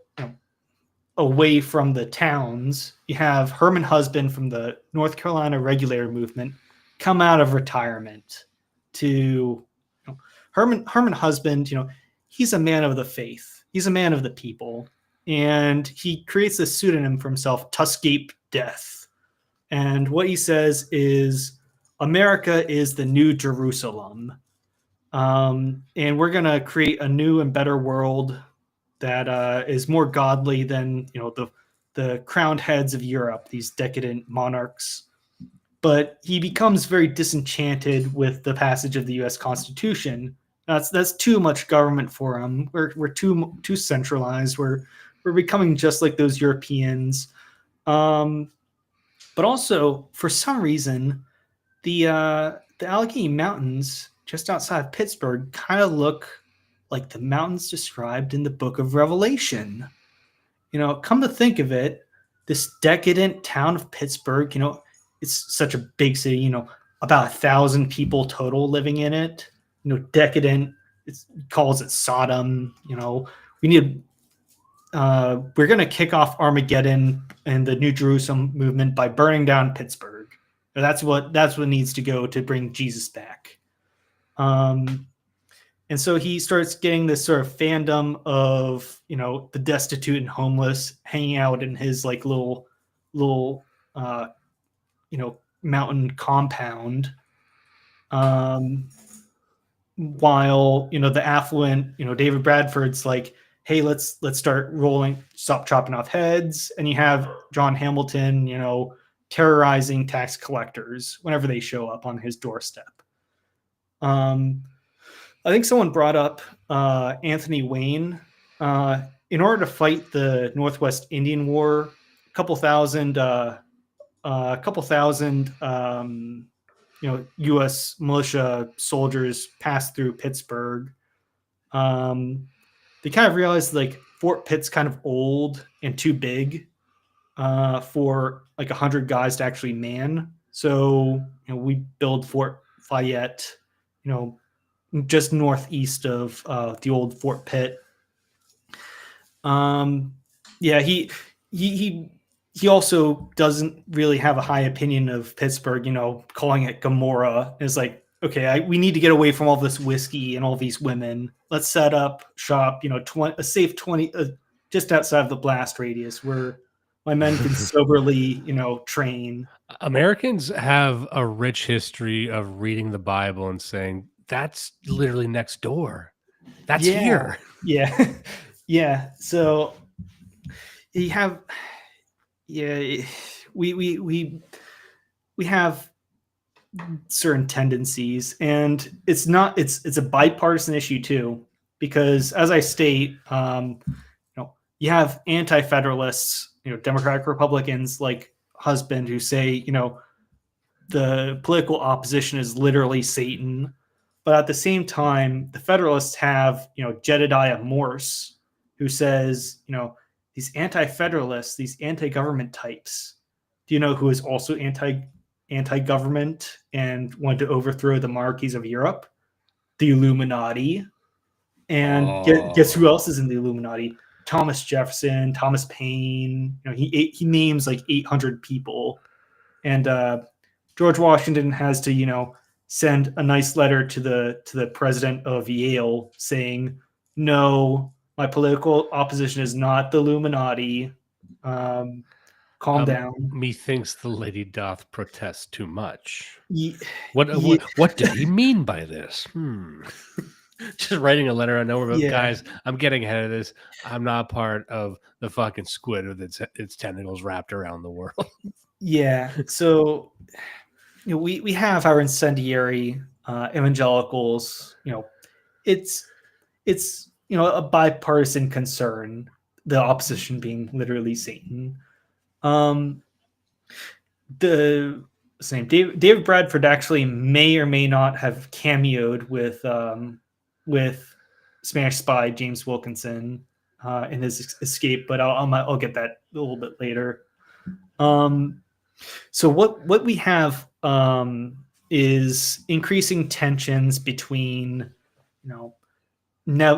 away from the towns, you have Herman Husband from the North Carolina Regulator Movement come out of retirement to Herman Husband. He's a man of the faith. He's a man of the people, and he creates a pseudonym for himself, Tuscape Death. And what he says is, America is the new Jerusalem. And we're going to create a new and better world that is more godly than the crowned heads of Europe, these decadent monarchs. But he becomes very disenchanted with the passage of the U.S. Constitution. That's too much government for him. We're too centralized. We're becoming just like those Europeans. But also, for some reason, the Allegheny Mountains just outside of Pittsburgh kind of look like the mountains described in the book of Revelation. Come to think of it, this decadent town of Pittsburgh, it's such a big city, about 1,000 people total living in it, decadent. It calls it Sodom. We need, we're going to kick off Armageddon and the New Jerusalem movement by burning down Pittsburgh. That's what needs to go to bring Jesus back. And so he starts getting this sort of fandom of, the destitute and homeless hanging out in his like little mountain compound. While, the affluent, David Bradford's like, hey, let's stop chopping off heads. And you have John Hamilton, terrorizing tax collectors whenever they show up on his doorstep. I think someone brought up Anthony Wayne. In order to fight the Northwest Indian War, a couple thousand U.S. militia soldiers passed through Pittsburgh. They kind of realized like Fort Pitt's kind of old and too big for like 100 guys to actually man. So we build Fort Fayette, just northeast of the old Fort Pitt. He also doesn't really have a high opinion of Pittsburgh, calling it Gomorrah. Is like, okay, we need to get away from all this whiskey and all these women. Let's set up shop, a safe 20, just outside of the blast radius where my men can soberly, train. Americans have a rich history of reading the Bible and saying, that's literally next door. That's here. Yeah. Yeah. So we have certain tendencies, and it's a bipartisan issue too, because as I state, you have anti-federalists, Democratic Republicans like Husband, who say, the political opposition is literally Satan. But at the same time, the Federalists have, Jedediah Morse, who says, these anti-federalists, these anti-government types, do you know who is also anti-government and wanted to overthrow the monarchies of Europe? The Illuminati. And guess who else is in the Illuminati? Thomas Jefferson, Thomas Paine. He names like 800 people. And George Washington has to, send a nice letter to the president of Yale saying, no, my political opposition is not the Illuminati. Calm down. Methinks the lady doth protest too much. Yeah. What did he mean by this? Just writing a letter. I know we're guys. I'm getting ahead of this. I'm not part of the fucking squid with its tentacles wrapped around the world. Yeah. So we have our incendiary evangelicals. It's a bipartisan concern. The opposition being literally Satan. The same David Bradford actually may or may not have cameoed with Spanish spy James Wilkinson in his escape, but I'll get that a little bit later. So what we have is increasing tensions between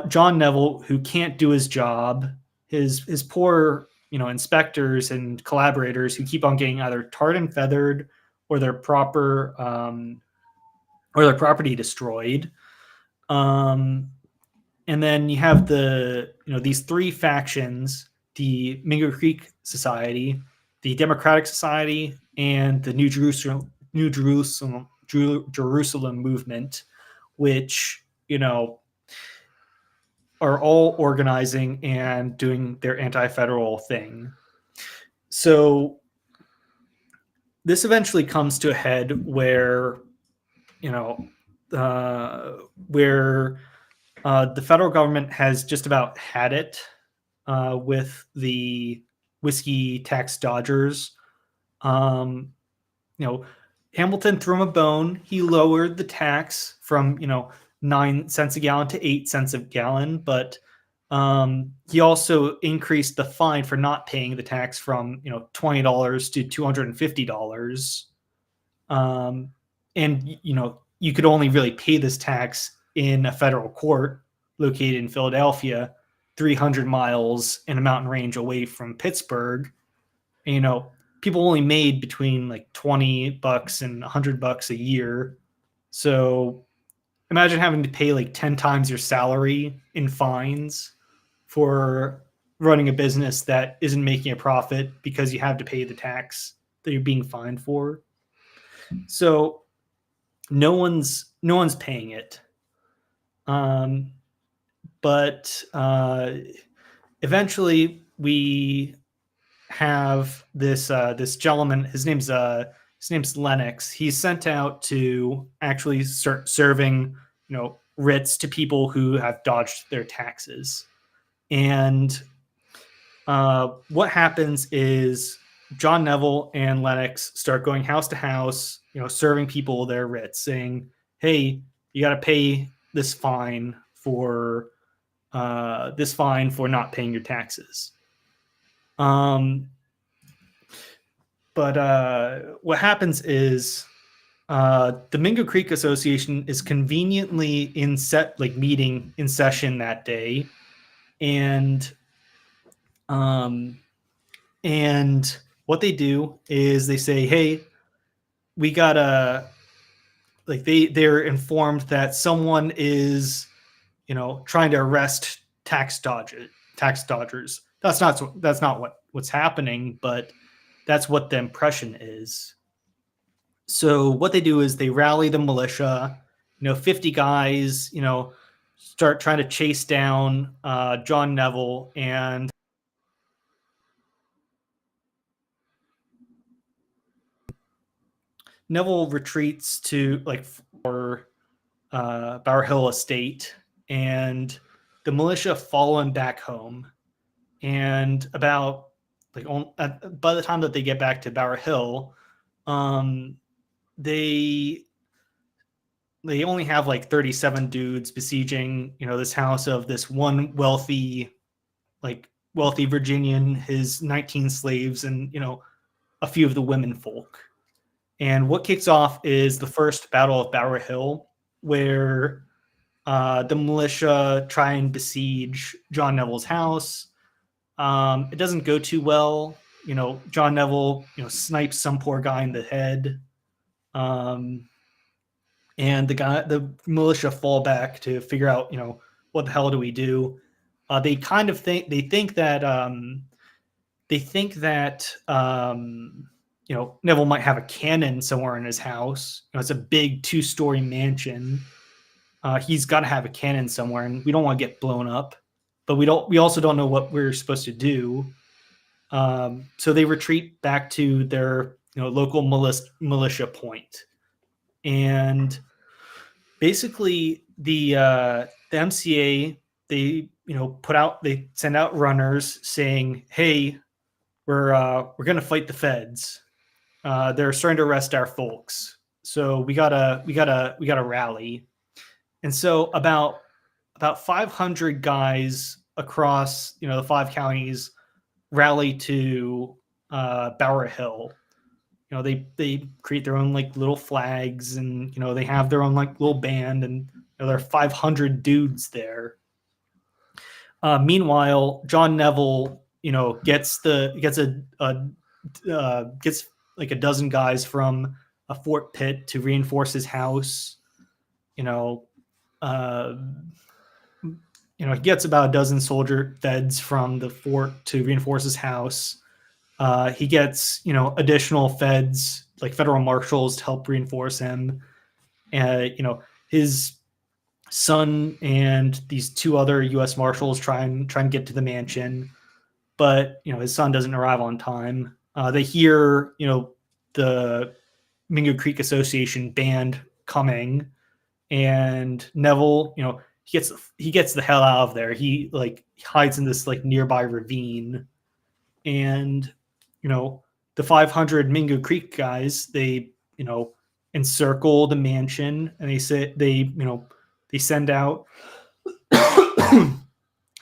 John Neville, who can't do his job, his poor inspectors and collaborators who keep on getting either tarred and feathered or their property destroyed. Um, and then you have these three factions: the Mingo Creek Society, the Democratic Society, and the Jerusalem movement, which are all organizing and doing their anti-federal thing. So this eventually comes to a head where you know where the federal government has just about had it with the whiskey tax dodgers. Um, Hamilton threw him a bone. He lowered the tax from 9 cents a gallon to 8 cents a gallon, but he also increased the fine for not paying the tax from $20 to $250. Um, and you could only really pay this tax in a federal court located in Philadelphia, 300 miles in a mountain range away from Pittsburgh. And, people only made between like $20 and $100 a year. So imagine having to pay like 10 times your salary in fines for running a business that isn't making a profit because you have to pay the tax that you're being fined for. So no one's paying it. But eventually we have this gentleman. His name's Lennox. He's sent out to actually start serving writs to people who have dodged their taxes. And what happens is John Neville and Lennox start going house to house, serving people their writs, saying, "Hey, you got to pay this fine for not paying your taxes." But what happens is the Mingo Creek Association is conveniently meeting in session that day, and what they do is they say, "Hey, we gotta," they're informed that someone is trying to arrest tax dodgers. That's not what's happening, but that's what the impression is. So what they do is they rally the militia, 50 guys, start trying to chase down John Neville, and Neville retreats to Bower Hill Estate, and the militia follow him back home. And about by the time that they get back to Bower Hill, they only have 37 dudes besieging this house of this one wealthy Virginian, his 19 slaves, and a few of the women folk. And what kicks off is the first Battle of Bower Hill, where the militia try and besiege John Neville's house. It doesn't go too well. John Neville, snipes some poor guy in the head. And the militia fall back to figure out, what the hell do we do? They think that Neville might have a cannon somewhere in his house. It's a big 2-story mansion. He's got to have a cannon somewhere, and we don't want to get blown up. But we also don't know what we're supposed to do. So they retreat back to their local militia point, and basically the MCA, they send out runners saying, "Hey, we're going to fight the feds. They're starting to arrest our folks, so we gotta rally." And so about 500 guys across the 5 counties rally to Bower Hill. They create their own little flags, and they have their own little band, and there are 500 dudes there. Meanwhile, John Neville, gets like a dozen guys from a Fort Pitt to reinforce his house. You know, uh, he gets about a dozen soldier feds from the fort to reinforce his house. He gets additional feds like federal marshals to help reinforce him. His son and these two other U.S. marshals try and get to the mansion, but his son doesn't arrive on time. They hear the Mingo Creek Association band coming, and Neville, he gets the hell out of there. He hides in this nearby ravine, and the 500 Mingo Creek guys, they encircle the mansion, and they send out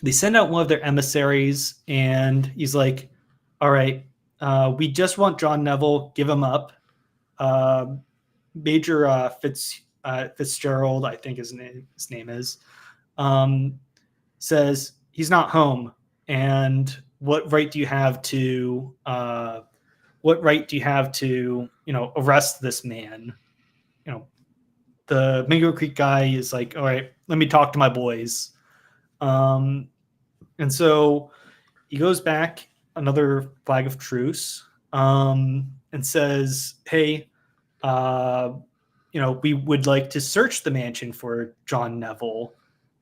they send out one of their emissaries, and he's like, all right, we just want John Neville, give him up. uh, Major Fitzgerald, I think his name is, um, says he's not home, and what right do you have to arrest this man? You know, the Mingo Creek guy is like, all right, let me talk to my boys. Um, and so he goes back, another flag of truce, and says, hey, uh, we would like to search the mansion for John Neville,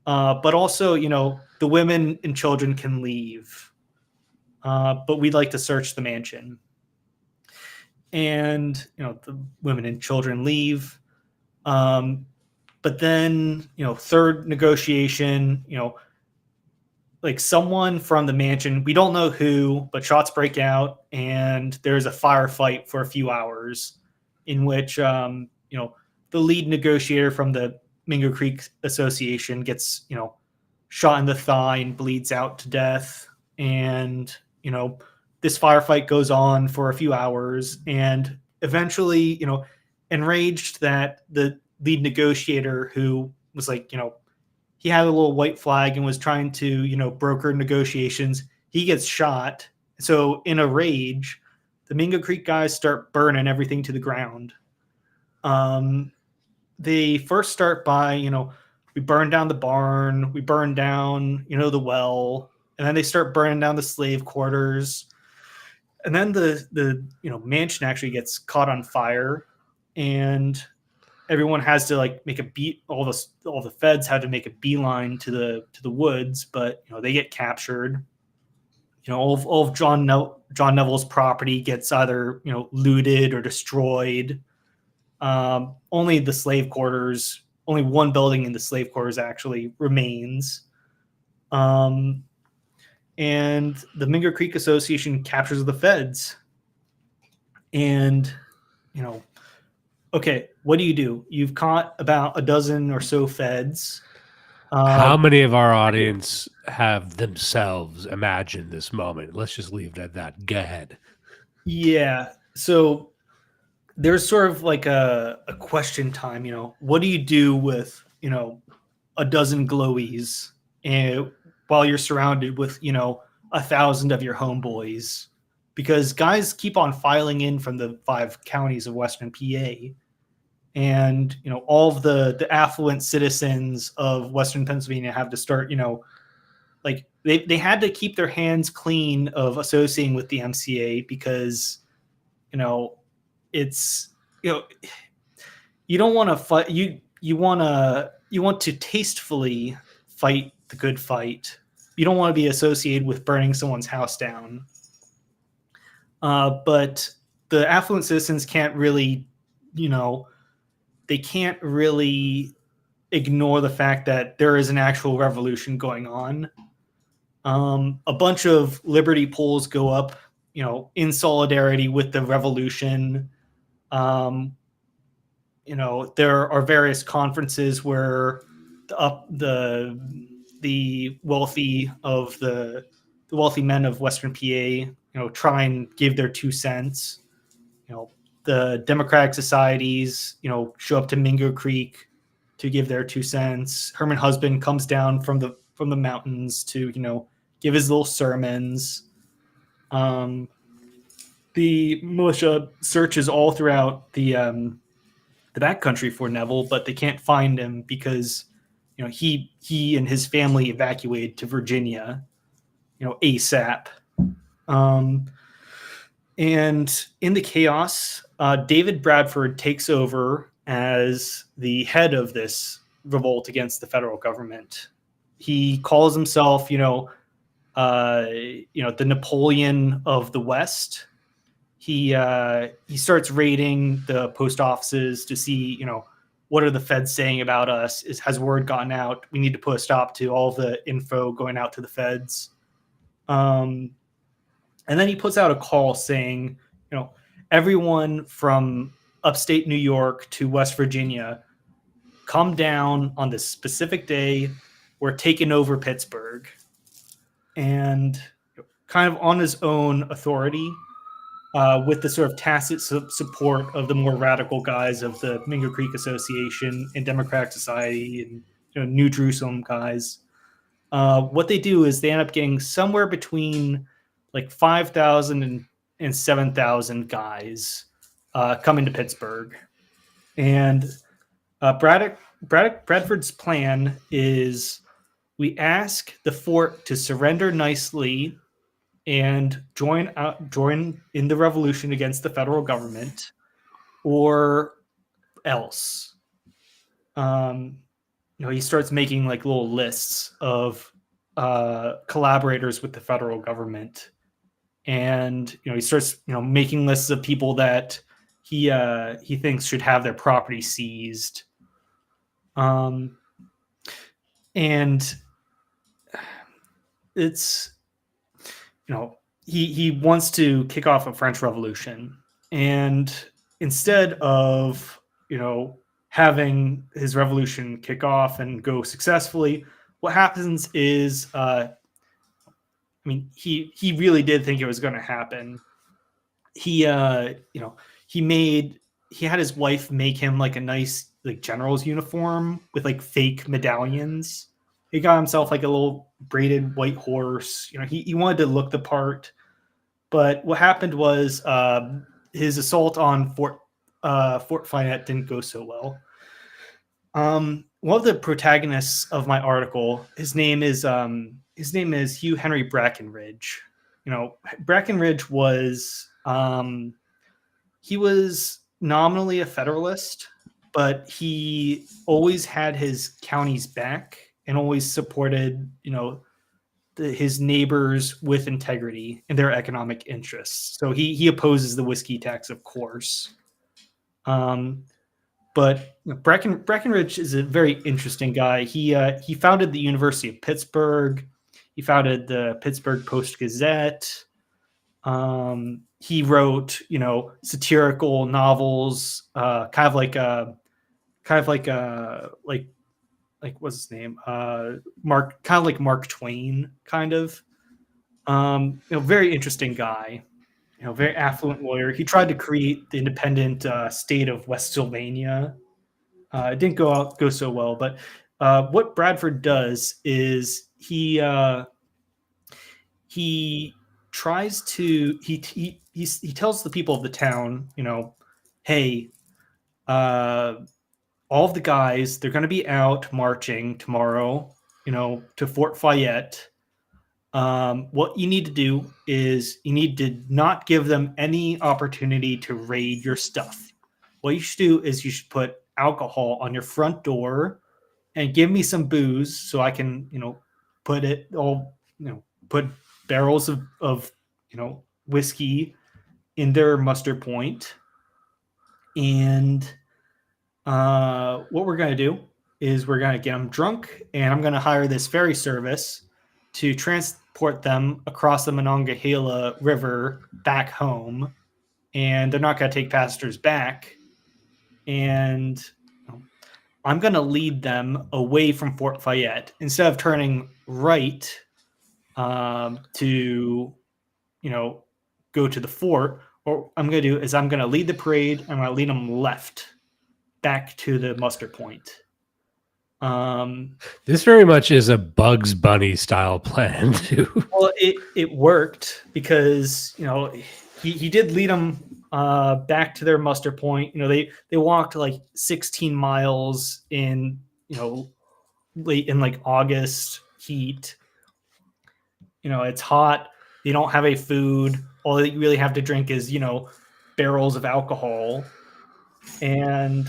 but also, the women and children can leave, but we'd like to search the mansion. And, the women and children leave. But then, third negotiation, like someone from the mansion, we don't know who, but shots break out, and there's a firefight for a few hours in which, the lead negotiator from the Mingo Creek Association gets, shot in the thigh and bleeds out to death. And, this firefight goes on for a few hours, and eventually, enraged that the lead negotiator, who was like, he had a little white flag and was trying to, broker negotiations, he gets shot. So in a rage, the Mingo Creek guys start burning everything to the ground. They first start by, we burn down the barn, we burn down, the well, and then they start burning down the slave quarters. And then the mansion actually gets caught on fire, and everyone has to make a beat. All the feds had to make a beeline to the woods, but they get captured. All of John Neville's property gets either looted or destroyed. Only the slave quarters, only one building in the slave quarters actually remains. And the Mingo Creek Association captures the feds. And, okay, what do? You've caught about a dozen or so feds. How many of our audience have themselves imagined this moment? Let's just leave it at that. Go ahead. Yeah. So there's sort of like a question time, what do you do with, a dozen glowies, and while you're surrounded with, 1,000 of your homeboys? Because guys keep on filing in from the 5 counties of Western PA. And, all of the affluent citizens of Western Pennsylvania have to start, they had to keep their hands clean of associating with the MCA, because, it's, you don't want to fight. You want to tastefully fight the good fight. You don't want to be associated with burning someone's house down. But the affluent citizens can't really, they can't really ignore the fact that there is an actual revolution going on. A bunch of liberty poles go up, in solidarity with the revolution. There are various conferences where the wealthy of the wealthy men of Western PA, try and give their 2 cents. The Democratic societies, show up to Mingo Creek to give their 2 cents. Herman Husband comes down from the from the mountains to, give his little sermons. Um, the militia searches all throughout the backcountry for Neville, but they can't find him because he and his family evacuated to Virginia, ASAP. Um, and in the chaos, David Bradford takes over as the head of this revolt against the federal government. He calls himself, the Napoleon of the West. He starts raiding the post offices to see, what are the feds saying about us? Has word gotten out? We need to put a stop to all the info going out to the feds. And then he puts out a call saying, everyone from upstate New York to West Virginia, come down on this specific day. We're taking over Pittsburgh. And kind of on his own authority, with the sort of tacit support of the more radical guys of the Mingo Creek Association and Democratic Society and New Jerusalem guys. What they do is they end up getting somewhere between like 5,000 and 7,000 guys coming to Pittsburgh. And Bradford's plan is we ask the fort to surrender nicely and join in the revolution against the federal government, or else. He starts making like little lists of collaborators with the federal government, and he starts making lists of people that he thinks should have their property seized. And it's he wants to kick off a French Revolution, and instead of having his revolution kick off and go successfully, what happens is he really did think it was going to happen. He had his wife make him like a nice like general's uniform with like fake medallions. He got himself like a little braided white horse. He wanted to look the part. But what happened was his assault on Fort Fayette didn't go so well. One of the protagonists of my article, his name is Hugh Henry Brackenridge. Brackenridge was he was nominally a Federalist, but he always had his county's back and always supported his neighbors with integrity and their economic interests. So he opposes the whiskey tax, of course. But Brackenridge is a very interesting guy. He founded the University of Pittsburgh. He founded the Pittsburgh Post-Gazette. He wrote, satirical novels, kind of like what's his name? Mark, kind of like Mark Twain, kind of. Very interesting guy. Very affluent lawyer. He tried to create the independent state of West Sylvania. It didn't go so well, but what Bradford does is he tries to he tells the people of the town, hey, all of the guys, they're going to be out marching tomorrow, to Fort Fayette. What you need to do is you need to not give them any opportunity to raid your stuff. What you should do is you should put alcohol on your front door and give me some booze so I can, put it all, put barrels of whiskey in their muster point. And what we're going to do is we're going to get them drunk, and I'm going to hire this ferry service to transport them across the Monongahela River back home. And they're not going to take passengers back. And I'm going to lead them away from Fort Fayette instead of turning right to, go to the fort. What I'm going to do is I'm going to lead the parade. I'm going to lead them left back to the muster point. This very much is a Bugs Bunny style plan, too. Well, it worked because he did lead them back to their muster point. They walked like 16 miles in late in like August heat. It's hot. They don't have a food. All they really have to drink is barrels of alcohol, and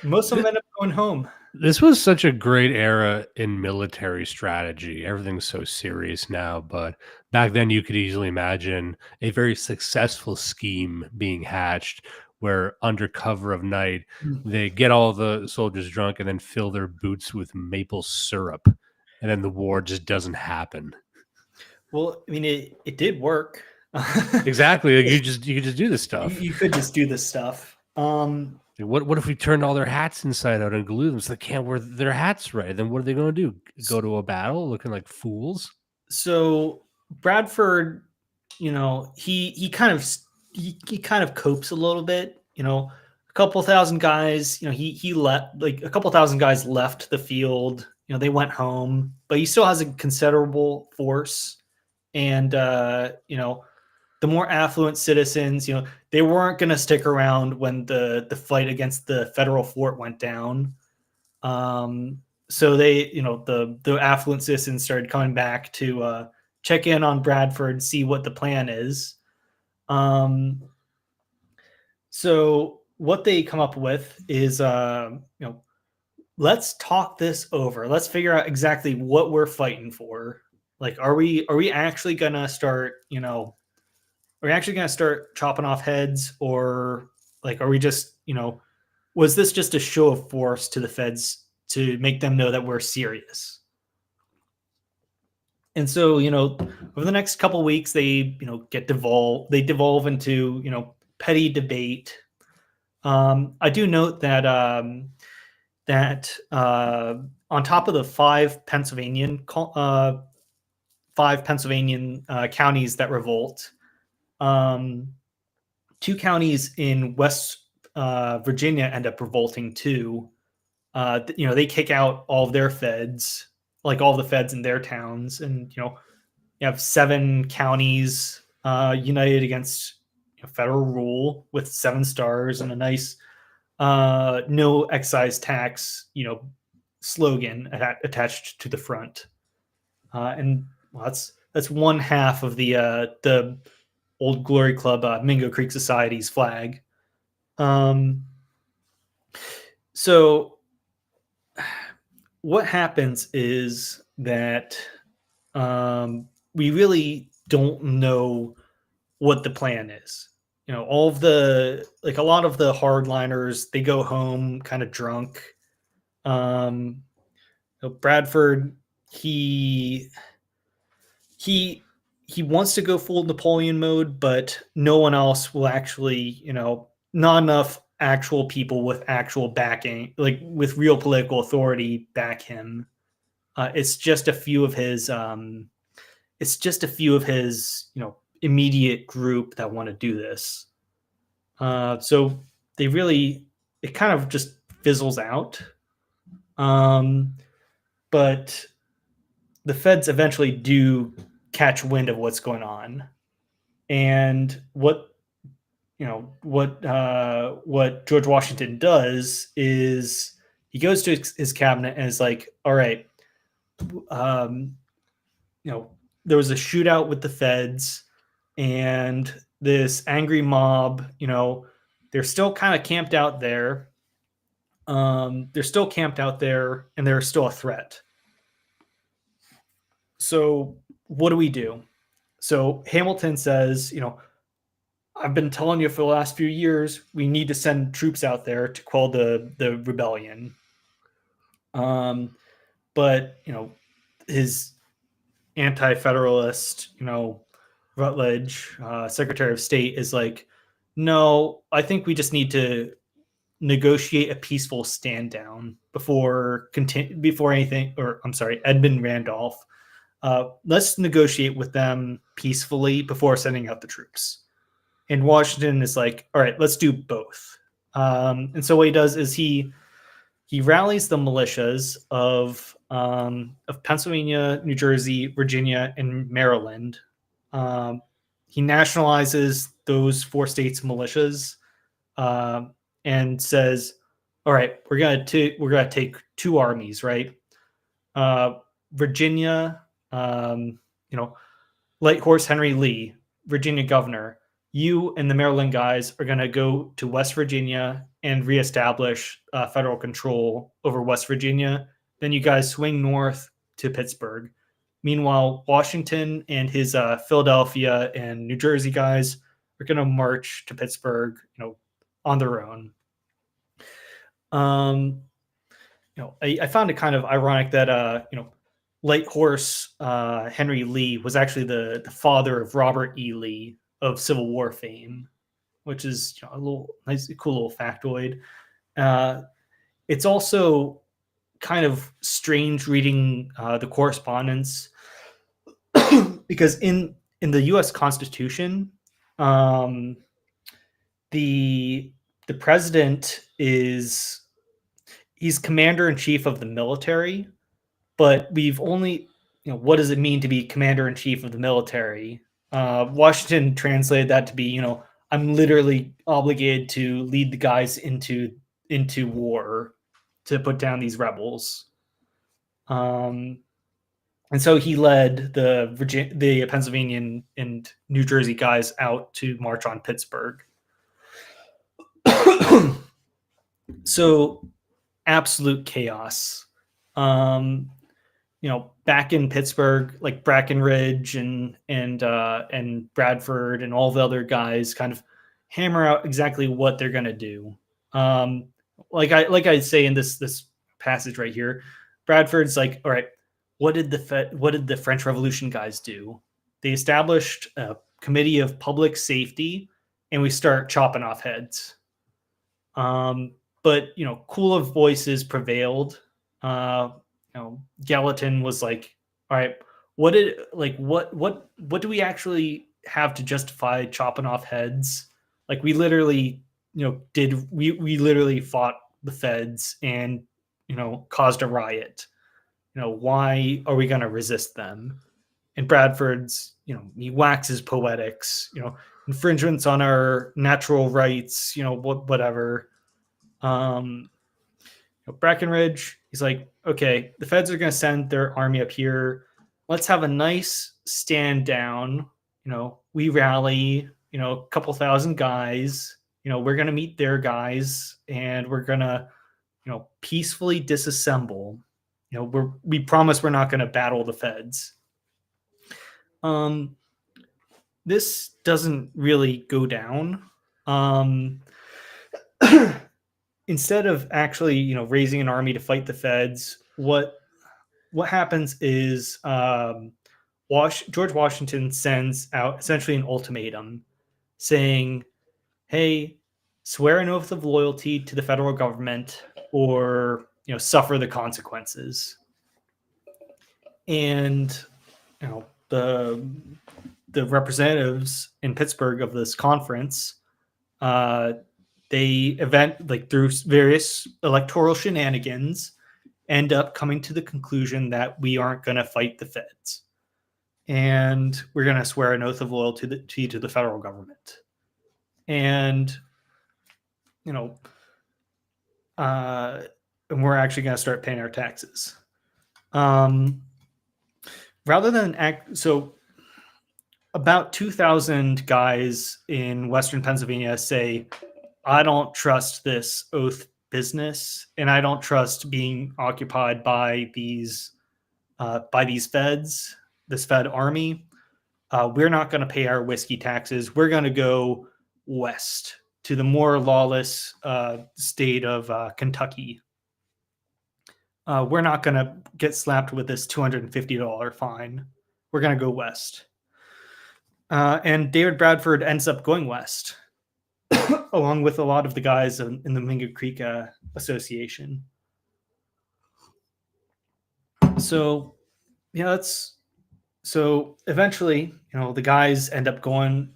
most of them end up going home. This was such a great era in military strategy. Everything's so serious now, but back then you could easily imagine a very successful scheme being hatched where under cover of night they get all the soldiers drunk and then fill their boots with maple syrup, and then the war just doesn't happen. Well, I mean, it did work. Exactly. Like you could just do this you, stuff. you could just do this stuff. What if we turned all their hats inside out and glued them so they can't wear their hats right? Then what are they going to do? Go to a battle looking like fools? So Bradford, he kind of copes a little bit. A couple thousand guys. He left like a couple thousand guys left the field. They went home, but he still has a considerable force. And the more affluent citizens, they weren't going to stick around when the fight against the federal fort went down. So the affluent citizens started coming back to check in on Bradford, see what the plan is. So what they come up with is, let's talk this over. Let's figure out exactly what we're fighting for. Like, are we actually gonna start, are we actually gonna start chopping off heads, or like, are we just, was this just a show of force to the feds to make them know that we're serious? And so, over the next couple of weeks, they, they devolve into, petty debate. I do note that on top of the five Pennsylvanian counties that revolt, two counties in West Virginia end up revolting too. They kick out all of their feds, like all the feds in their towns, and you have seven counties united against federal rule with 7 stars and a nice no excise tax, slogan attached to the front. And well, that's one half of the old Glory Club Mingo Creek Society's flag. So what happens is that we really don't know what the plan is. All of a lot of the hardliners, they go home kind of drunk. Bradford, he wants to go full Napoleon mode, but no one else will actually, not enough actual people with actual backing, like with real political authority, back him. It's just a few of his immediate group that want to do this. So it kind of just fizzles out. But the feds eventually do catch wind of what's going on, and what George Washington does is he goes to his cabinet and is like, all right, there was a shootout with the feds, and this angry mob, they're still kind of camped out there. They're still camped out there, and they're still a threat. So what do we do? So Hamilton says, I've been telling you for the last few years, we need to send troops out there to quell the rebellion. But his anti-federalist, Rutledge, Secretary of State, is like, no, I think we just need to negotiate a peaceful stand down before anything. Or I'm sorry, Edmund Randolph. Let's negotiate with them peacefully before sending out the troops. And Washington is like, all right, let's do both. And so what he does is he he rallies the militias of Pennsylvania, New Jersey, Virginia, and Maryland. Um, he nationalizes those 4 states' militias, uh, and says, "All right, we're gonna take 2 armies, right? Uh, Virginia, you know, Light Horse Henry Lee, Virginia governor, you and the Maryland guys are going to go to West Virginia and reestablish federal control over West Virginia. Then you guys swing north to Pittsburgh. Meanwhile, Washington and his Philadelphia and New Jersey guys are going to march to Pittsburgh, on their own." Um, I found it kind of ironic that Light Horse Henry Lee was actually the father of Robert E. Lee of Civil War fame, which is a little nice, cool little factoid. Uh, it's also kind of strange reading the correspondence because in the U.S. Constitution, um, the the president he's commander in chief of the military, but we've only, what does it mean to be commander in chief of the military? Washington translated that to be, I'm literally obligated to lead the guys into war to put down these rebels. And so he led the Pennsylvania and New Jersey guys out to march on Pittsburgh. So absolute chaos. Back in Pittsburgh, like Brackenridge and Bradford and all the other guys kind of hammer out exactly what they're going to do. Like I say in this passage right here, Bradford's like, all right, what did the French Revolution guys do? They established a committee of public safety, and we start chopping off heads. But cooler voices prevailed. Gallatin was like, all right, what do we actually have to justify chopping off heads? Like we literally, we literally fought the feds and, caused a riot. Why are we going to resist them? And Bradford's, he waxes poetics, infringements on our natural rights, whatever. Brackenridge, he's like, okay, the feds are going to send their army up here. Let's have a nice stand down. We rally, a couple thousand guys. We're going to meet their guys, and we're going to, peacefully disassemble. We promise we're not going to battle the feds. This doesn't really go down. Instead of actually, raising an army to fight the feds, what happens is George Washington sends out essentially an ultimatum saying, hey, swear an oath of loyalty to the federal government or, suffer the consequences. And, the representatives in Pittsburgh of this conference, they through various electoral shenanigans, end up coming to the conclusion that we aren't going to fight the feds, and we're going to swear an oath of loyalty to the federal government, and and we're actually going to start paying our taxes. Rather than so about 2,000 guys in Western Pennsylvania say, I don't trust this oath business, and I don't trust being occupied by these feds, this Fed army. We're not going to pay our whiskey taxes. We're going to go west to the more lawless state of Kentucky. We're not going to get slapped with this $250 fine. We're going to go west. And David Bradford ends up going west, along with a lot of the guys in the Mingo Creek Association. So, so eventually, the guys end up going.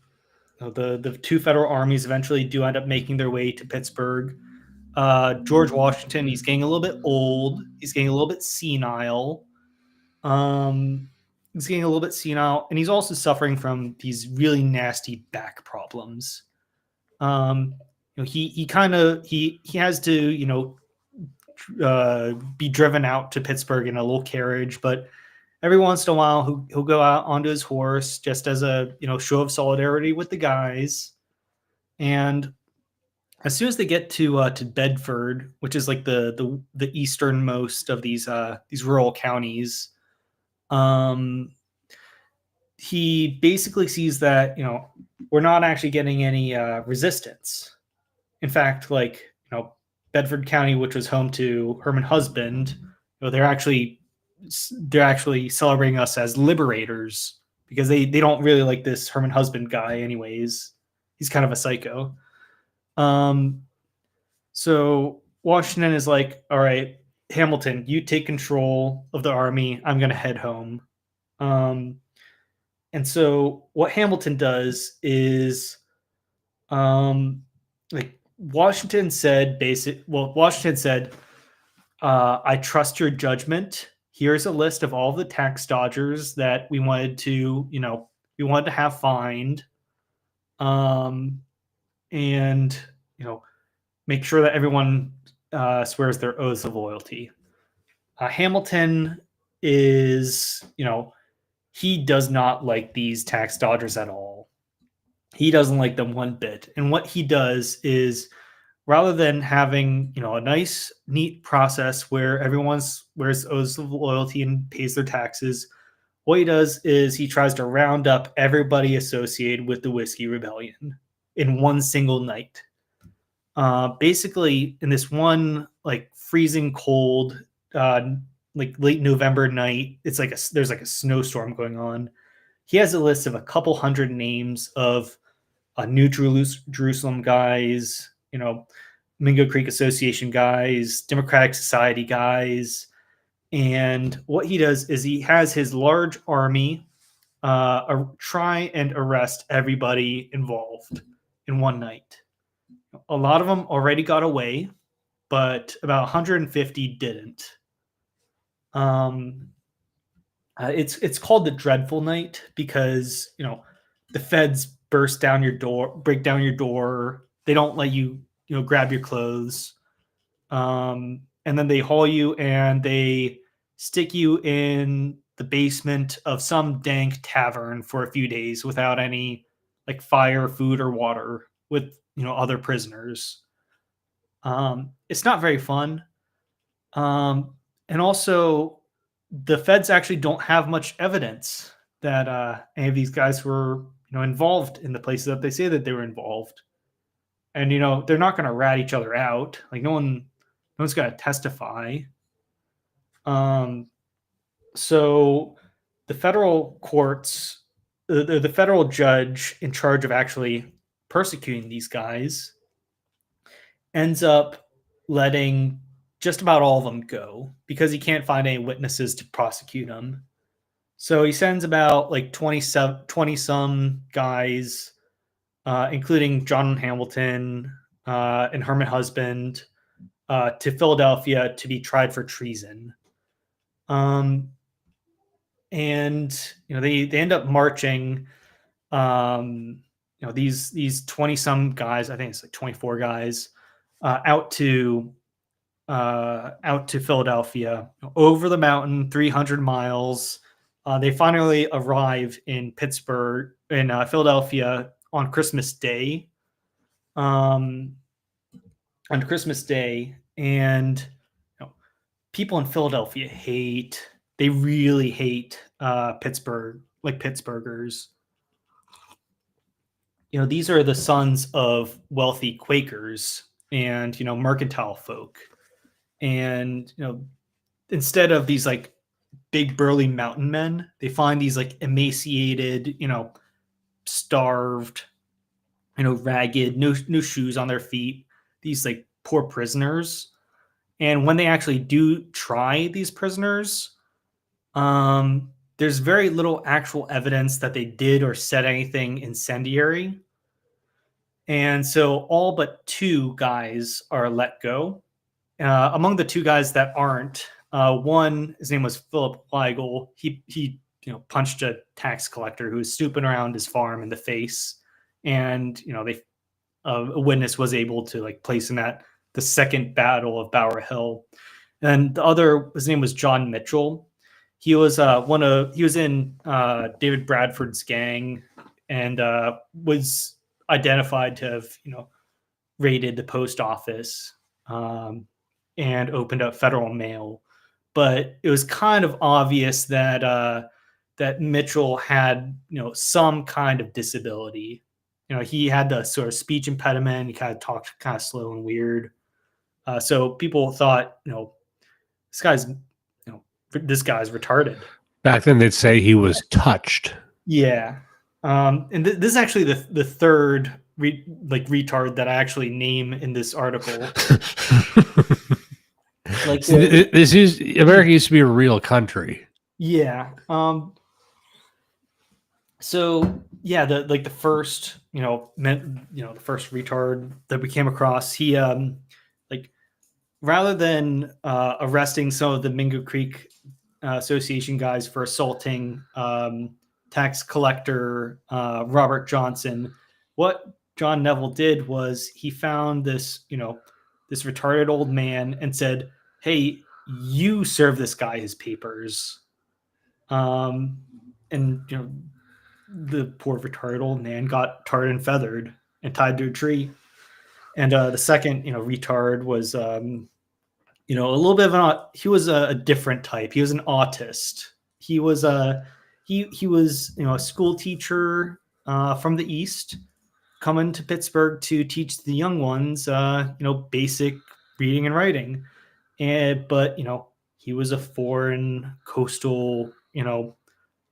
The two federal armies eventually do end up making their way to Pittsburgh. George Washington, he's getting a little bit old. He's getting a little bit senile. Um, he's getting a little bit senile, and he's also suffering from these really nasty back problems. He kind of he has to be driven out to Pittsburgh in a little carriage, but every once in a while he'll go out onto his horse just as a show of solidarity with the guys. And as soon as they get to Bedford, which is like the easternmost of these rural counties, um, he basically sees that we're not actually getting any resistance. In fact, like Bedford County, which was home to Herman Husband, they're actually celebrating us as liberators because they don't really like this Herman Husband guy, anyways. He's kind of a psycho. Um, so Washington is like, all right, Hamilton, you take control of the army. I'm going to head home. Um, and so what Hamilton does is, like Washington said, I trust your judgment. Here's a list of all the tax dodgers that we wanted to have fined, and make sure that everyone swears their oaths of loyalty. Hamilton is, he does not like these tax dodgers at all. He doesn't like them one bit. And what he does is, rather than having a nice, neat process where everyone wears oaths of loyalty and pays their taxes, what he does is he tries to round up everybody associated with the Whiskey Rebellion in one single night. Basically, in this one like freezing cold, like late November night, there's like a snowstorm going on. He has a list of a couple hundred names of New Jerusalem guys, Mingo Creek Association guys, Democratic Society guys. And what he does is he has his large army try and arrest everybody involved in one night. A lot of them already got away, but about 150 didn't. It's called the Dreadful Night because the feds break down your door. They don't let you grab your clothes, and then they haul you and they stick you in the basement of some dank tavern for a few days without any like fire, food, or water with other prisoners. It's not very fun. And also, the feds actually don't have much evidence that any of these guys were involved in the places that they say that they were involved. And they're not going to rat each other out. Like no one's going to testify. So the federal courts, the federal judge in charge of actually persecuting these guys, ends up letting just about all of them go because he can't find any witnesses to prosecute them. So he sends about like 20 some guys, including John Hamilton and Herman Husband, to Philadelphia to be tried for treason. And they end up marching. These 20 some guys, I think it's like 24 guys, out to Philadelphia, over the mountain, 300 miles. They finally arrive in Philadelphia on Christmas Day. And people in Philadelphia they really hate Pittsburgh, like Pittsburghers. These are the sons of wealthy Quakers and mercantile folk. And instead of these like big burly mountain men, they find these like emaciated, starved, ragged, no shoes on their feet, these like poor prisoners. And when they actually do try these prisoners, there's very little actual evidence that they did or said anything incendiary. And so all but two guys are let go. Among the two guys that aren't, one, his name was Philip Weigel. He punched a tax collector who was snooping around his farm in the face, and they a witness was able to like place him at the second battle of Bower Hill. And the other, his name was John Mitchell. He was he was in David Bradford's gang, and was identified to have raided the post office, and opened up federal mail. But it was kind of obvious that that Mitchell had some kind of disability. He had the sort of speech impediment. He kind of talked kind of slow and weird. So people thought, this guy's, this guy's retarded. Back then, they'd say he was touched. Yeah. And this is actually the third retard that I actually name in this article. Like this is America used to be a real country. Yeah. So yeah, the first the first retard that we came across, he like rather than arresting some of the Mingo Creek Association guys for assaulting tax collector Robert Johnson, what John Neville did was he found this this retarded old man and said, "Hey, you serve this guy his papers." And the poor retarded old man got tarred and feathered and tied to a tree. And the second retard was a little bit of he was a different type. He was an autist. He was he was a school teacher from the East, coming to Pittsburgh to teach the young ones basic reading and writing. But he was a foreign coastal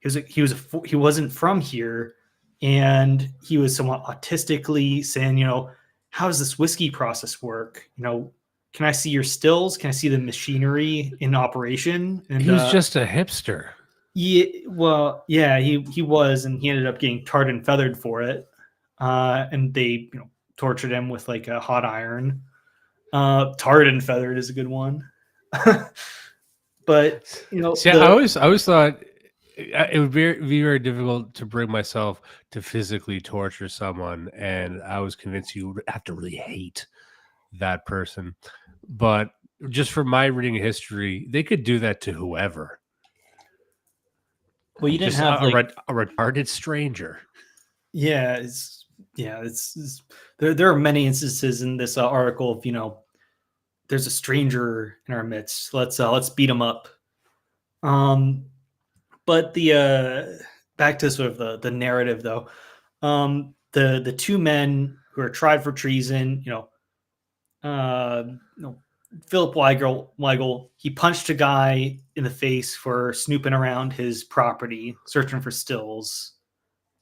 he wasn't from here, and he was somewhat autistically saying, how does this whiskey process work? Can I see your stills? Can I see the machinery in operation? And he was just a hipster. Yeah, well, yeah, he was, and he ended up getting tarred and feathered for it. And they tortured him with like a hot iron. Tarred and feathered is a good one. But see, I always thought it would be very difficult to bring myself to physically torture someone, and I was convinced you would have to really hate that person. But just from my reading of history, they could do that to whoever. Well, you didn't just have a retarded stranger. Yeah, it's there are many instances in this article of there's a stranger in our midst. Let's beat him up. But the back to sort of the narrative though, the two men who are tried for treason, Philip Weigel, he punched a guy in the face for snooping around his property, searching for stills.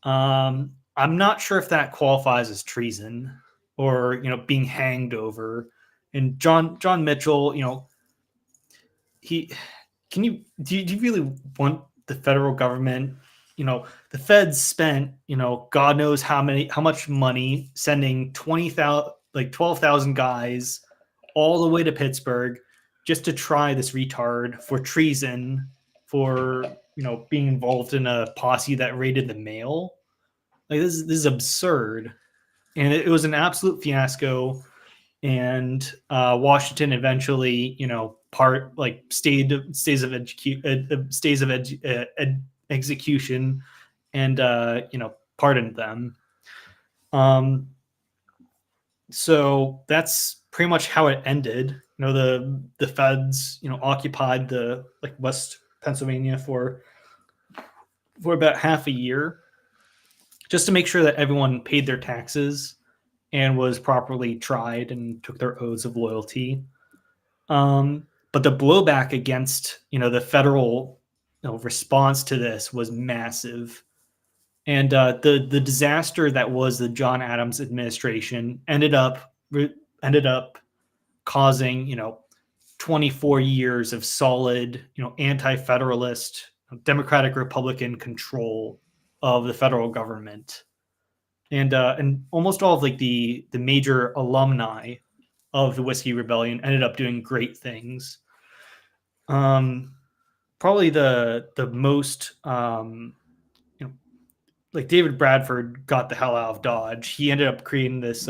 I'm not sure if that qualifies as treason or being hanged over. And John Mitchell, do you really want the federal government? The feds spent God knows how much money sending 12,000 guys all the way to Pittsburgh just to try this retard for treason, for being involved in a posse that raided the mail. Like this is absurd, and it was an absolute fiasco. And Washington eventually, stays of execution, and pardoned them. So that's pretty much how it ended. The feds occupied the West Pennsylvania for about half a year, just to make sure that everyone paid their taxes and was properly tried and took their oaths of loyalty. But the blowback against the federal response to this was massive. And the disaster that was the John Adams administration ended up causing 24 years of solid anti-federalist Democratic Republican control of the federal government. and almost all of like the major alumni of the Whiskey Rebellion ended up doing great things. Probably the most you know, like David Bradford got the hell out of Dodge. He ended up creating this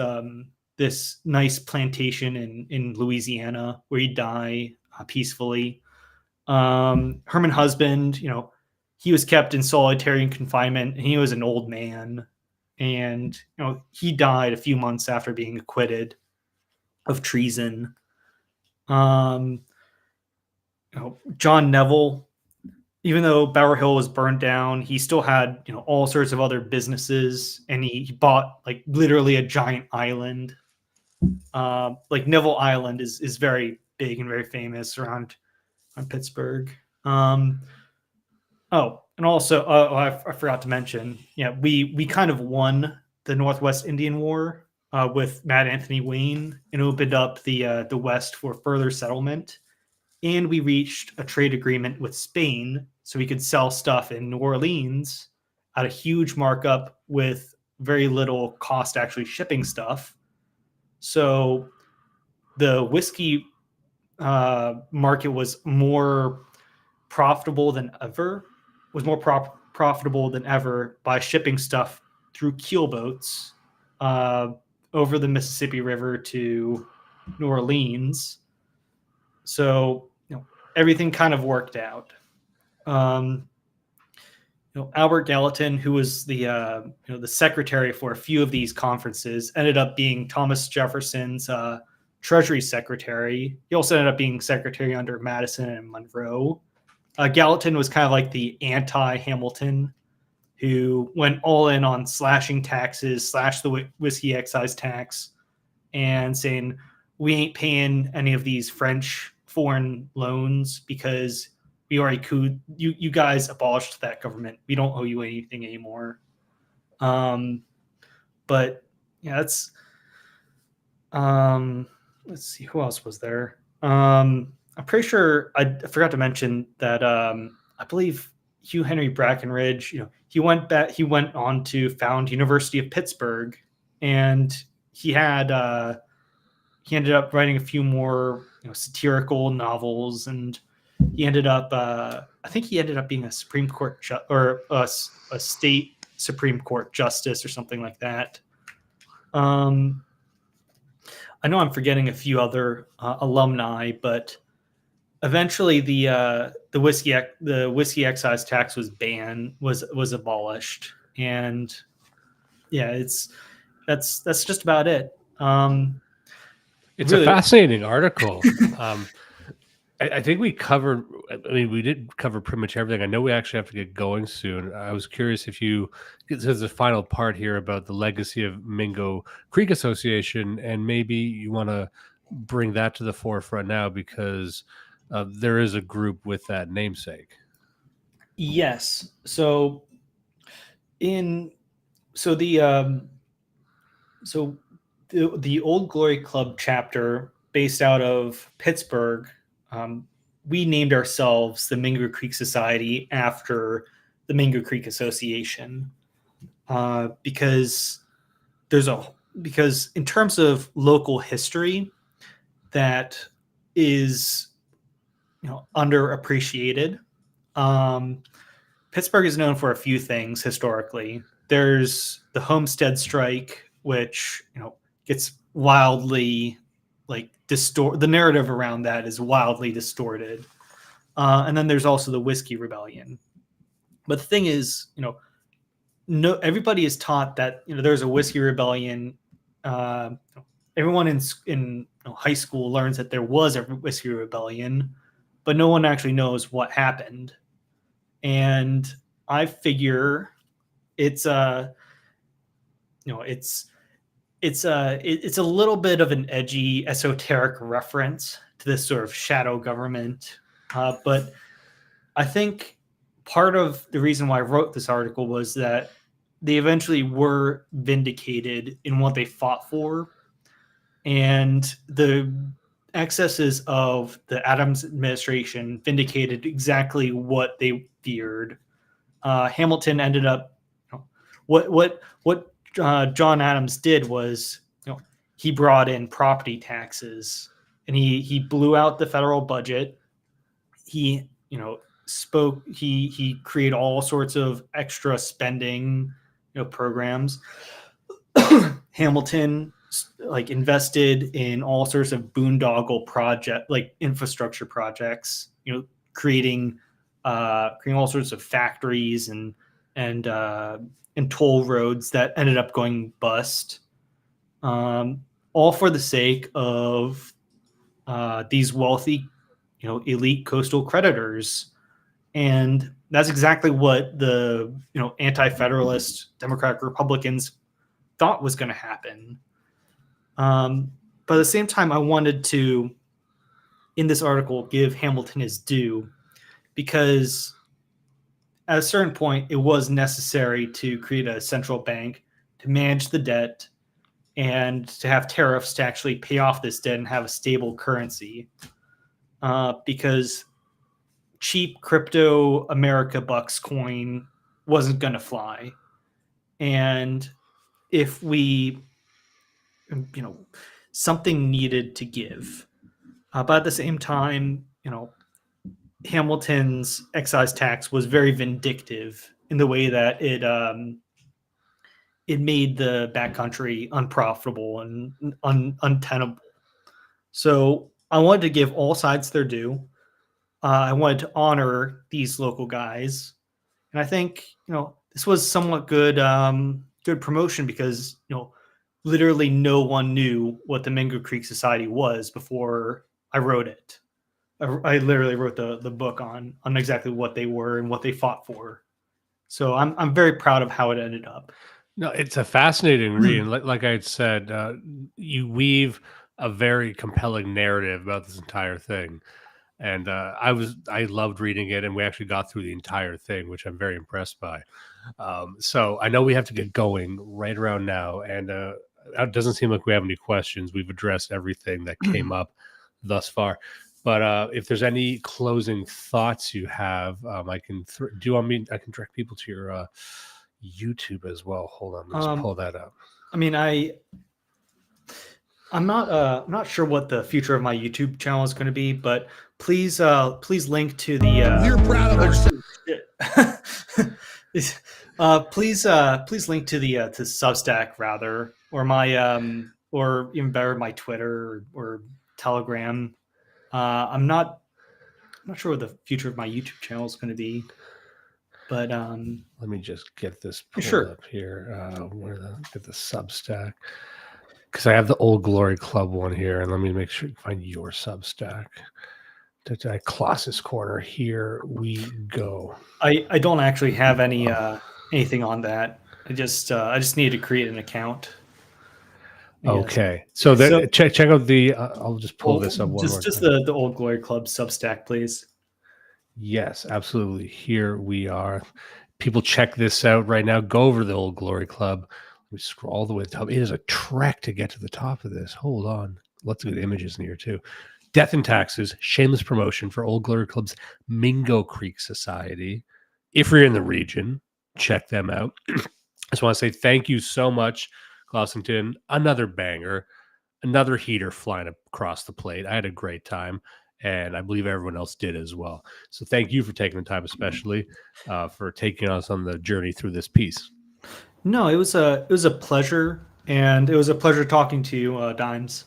nice plantation in Louisiana where he'd die peacefully. Herman Husband, he was kept in solitary confinement, and he was an old man, and he died a few months after being acquitted of treason. Um, John Neville, even though Bower Hill was burned down, he still had all sorts of other businesses, and he bought like literally a giant island. Like Neville Island is very big and very famous around on Pittsburgh. And also, I forgot to mention, yeah, we kind of won the Northwest Indian War with Mad Anthony Wayne, and opened up the West for further settlement. And we reached a trade agreement with Spain, so we could sell stuff in New Orleans at a huge markup with very little cost actually shipping stuff. So the whiskey market was more profitable than ever, profitable than ever by shipping stuff through keelboats over the Mississippi River to New Orleans. So everything kind of worked out. Albert Gallatin, who was the secretary for a few of these conferences, ended up being Thomas Jefferson's Treasury Secretary. He also ended up being secretary under Madison and Monroe. Gallatin was kind of like the anti-Hamilton, who went all in on slashing taxes, slashed the whiskey excise tax, and saying, we ain't paying any of these French foreign loans because we already you guys abolished that government. We don't owe you anything anymore. But yeah, that's let's see, who else was there? I'm pretty sure I forgot to mention that I believe Hugh Henry Brackenridge, he went on to found University of Pittsburgh, and he ended up writing a few more satirical novels, and he ended up I think he ended up being a Supreme Court or a state Supreme Court justice or something like that. I know I'm forgetting a few other alumni, but eventually the whiskey excise tax was abolished, and yeah, that's just about it. It's really a fascinating article. I think we covered. I mean, we did cover pretty much everything. I know we actually have to get going soon. I was curious if there's a final part here about the legacy of Mingo Creek Association, and maybe you want to bring that to the forefront now because there is a group with that namesake. Yes. So the Old Glory Club chapter, based out of Pittsburgh, we named ourselves the Mingo Creek Society after the Mingo Creek Association, because in terms of local history, that is underappreciated. Pittsburgh is known for a few things historically. There's the Homestead Strike, which gets wildly the narrative around that is wildly distorted. And then there's also the Whiskey Rebellion. But the thing is, no, everybody is taught that there's a Whiskey Rebellion. Everyone in high school learns that there was a Whiskey Rebellion, but no one actually knows what happened. And I figure it's a little bit of an edgy, esoteric reference to this sort of shadow government. But I think part of the reason why I wrote this article was that they eventually were vindicated in what they fought for. And the excesses of the Adams administration vindicated exactly what they feared. Hamilton ended up, what John Adams did was, he brought in property taxes, and he blew out the federal budget. He, he created all sorts of extra spending, programs. Hamilton invested in all sorts of boondoggle project, like infrastructure projects, creating creating all sorts of factories and and toll roads that ended up going bust, all for the sake of these wealthy, elite coastal creditors. And that's exactly what the anti-federalist Democratic Republicans thought was going to happen. But at the same time, I wanted to, in this article, give Hamilton his due, because at a certain point, it was necessary to create a central bank to manage the debt and to have tariffs to actually pay off this debt and have a stable currency. Because cheap crypto America Bucks coin wasn't going to fly. And if we, something needed to give. But at the same time, Hamilton's excise tax was very vindictive in the way that it made the backcountry unprofitable and untenable. So I wanted to give all sides their due. I wanted to honor these local guys, and I think this was somewhat good good promotion, because literally no one knew what the Mingo Creek Society was before I wrote it. I literally wrote the book on exactly what they were and what they fought for. So I'm very proud of how it ended up. No, it's a fascinating read. And like I had said, you weave a very compelling narrative about this entire thing. And I loved reading it, and we actually got through the entire thing, which I'm very impressed by. So I know we have to get going right around now, and it doesn't seem like we have any questions. We've addressed everything that came up thus far. But if there's any closing thoughts you have, I can do you want me? I can direct people to your YouTube as well. Hold on, let's pull that up. I mean, I'm not sure what the future of my YouTube channel is going to be, but please link to the. We're proud of ourselves. Please link to the to Substack, rather, or my or even better, my Twitter or Telegram. I'm not sure what the future of my YouTube channel is going to be, but let me just get this pulled up here. Get the Substack, because I have the Old Glory Club one here, and let me make sure you find your Substack. Colossus Corner. Here we go. I don't actually have any anything on that. I just needed to create an account. Okay, so check out the. I'll just pull this up one more time. Just the Old Glory Club Substack, please. Yes, absolutely. Here we are. People, check this out right now. Go over to the Old Glory Club. We scroll all the way to the top. It is a trek to get to the top of this. Hold on. Lots of good images in here too. Death and Taxes, shameless promotion for Old Glory Club's Mingo Creek Society. If you're in the region, check them out. I just want to say thank you so much, Clossington. Another banger, another heater flying across the plate. I had a great time, and I believe everyone else did as well. So thank you for taking the time, especially for taking us on the journey through this piece. No, it was a pleasure, and it was a pleasure talking to you, Dimes.